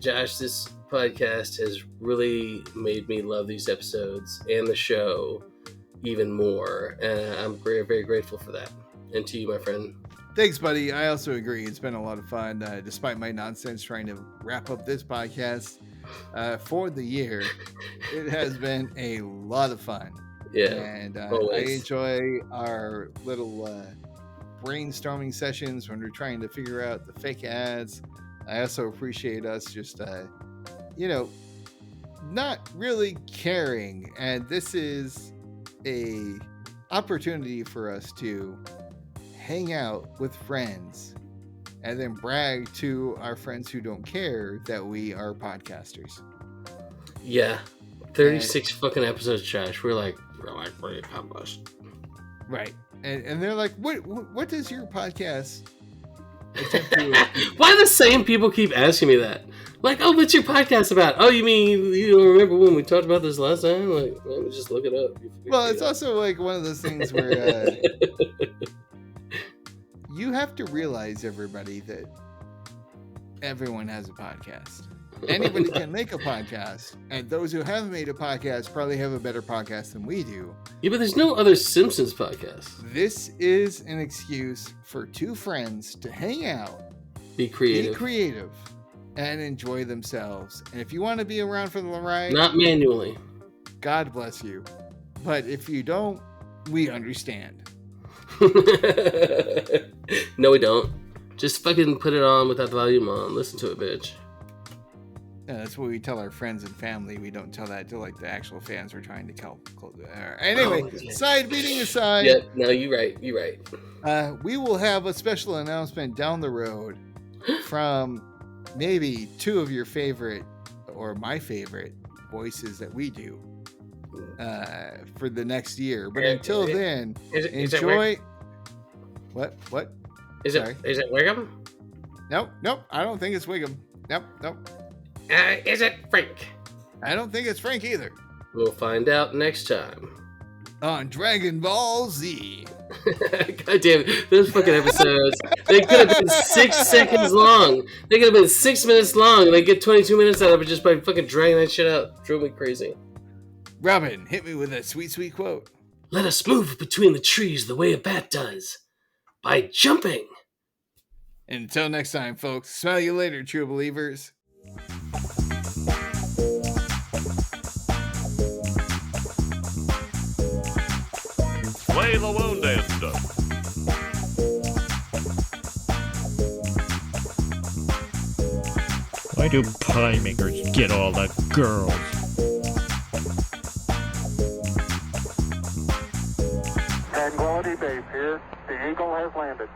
S5: Josh, this podcast has really made me love these episodes and the show even more. And I'm very, very grateful for that. And to you, my friend.
S4: Thanks, buddy. I also agree. It's been a lot of fun, despite my nonsense trying to wrap up this podcast for the year. It has been a lot of fun.
S5: Yeah.
S4: And I enjoy our little brainstorming sessions when we're trying to figure out the fake ads. I also appreciate us just, not really caring. And this is a opportunity for us to hang out with friends and then brag to our friends who don't care that we are podcasters.
S5: Yeah. 36 fucking episodes, Josh. We're pretty accomplished.
S4: Right. And they're like, what does your podcast attempt to...
S5: Why the same people keep asking me that? Like, oh, what's your podcast about? Oh, you mean you don't remember when we talked about this last time? Like, let me just look it up.
S4: Well, it's also like one of those things where you have to realize, everybody, that everyone has a podcast. Anybody can make a podcast, and those who have made a podcast probably have a better podcast than we do.
S5: Yeah, but there's no other Simpsons podcast.
S4: This is an excuse for two friends to hang out,
S5: be creative,
S4: and enjoy themselves. And if you want to be around for the ride,
S5: not manually,
S4: God bless you. But if you don't, we understand.
S5: No, we don't. Just fucking put it on without the volume on. Listen to it, bitch.
S4: Yeah, that's what we tell our friends and family. We don't tell that to like the actual fans we're trying to kill. Anyway, side beating aside.
S5: Yeah, no, you're right. You're right.
S4: We will have a special announcement down the road from maybe two of your favorite or my favorite voices that we do for the next year. But until then, enjoy. What?
S5: Is it Wiggum?
S4: Nope. I don't think it's Wiggum. Nope.
S5: Is it Frank?
S4: I don't think it's Frank either.
S5: We'll find out next time
S4: on Dragon Ball Z.
S5: God damn it. Those fucking episodes. They could have been 6 seconds long. They could have been 6 minutes long, and they get 22 minutes out of it just by fucking dragging that shit out. Drove me crazy.
S4: Robin, hit me with a sweet, sweet quote.
S5: Let us move between the trees the way a bat does. By jumping.
S4: Until next time, folks. Smell you later, true believers.
S2: Play the wound dancer.
S3: Why do pie makers get all the girls?
S1: Tranquility Base here. The Eagle has landed.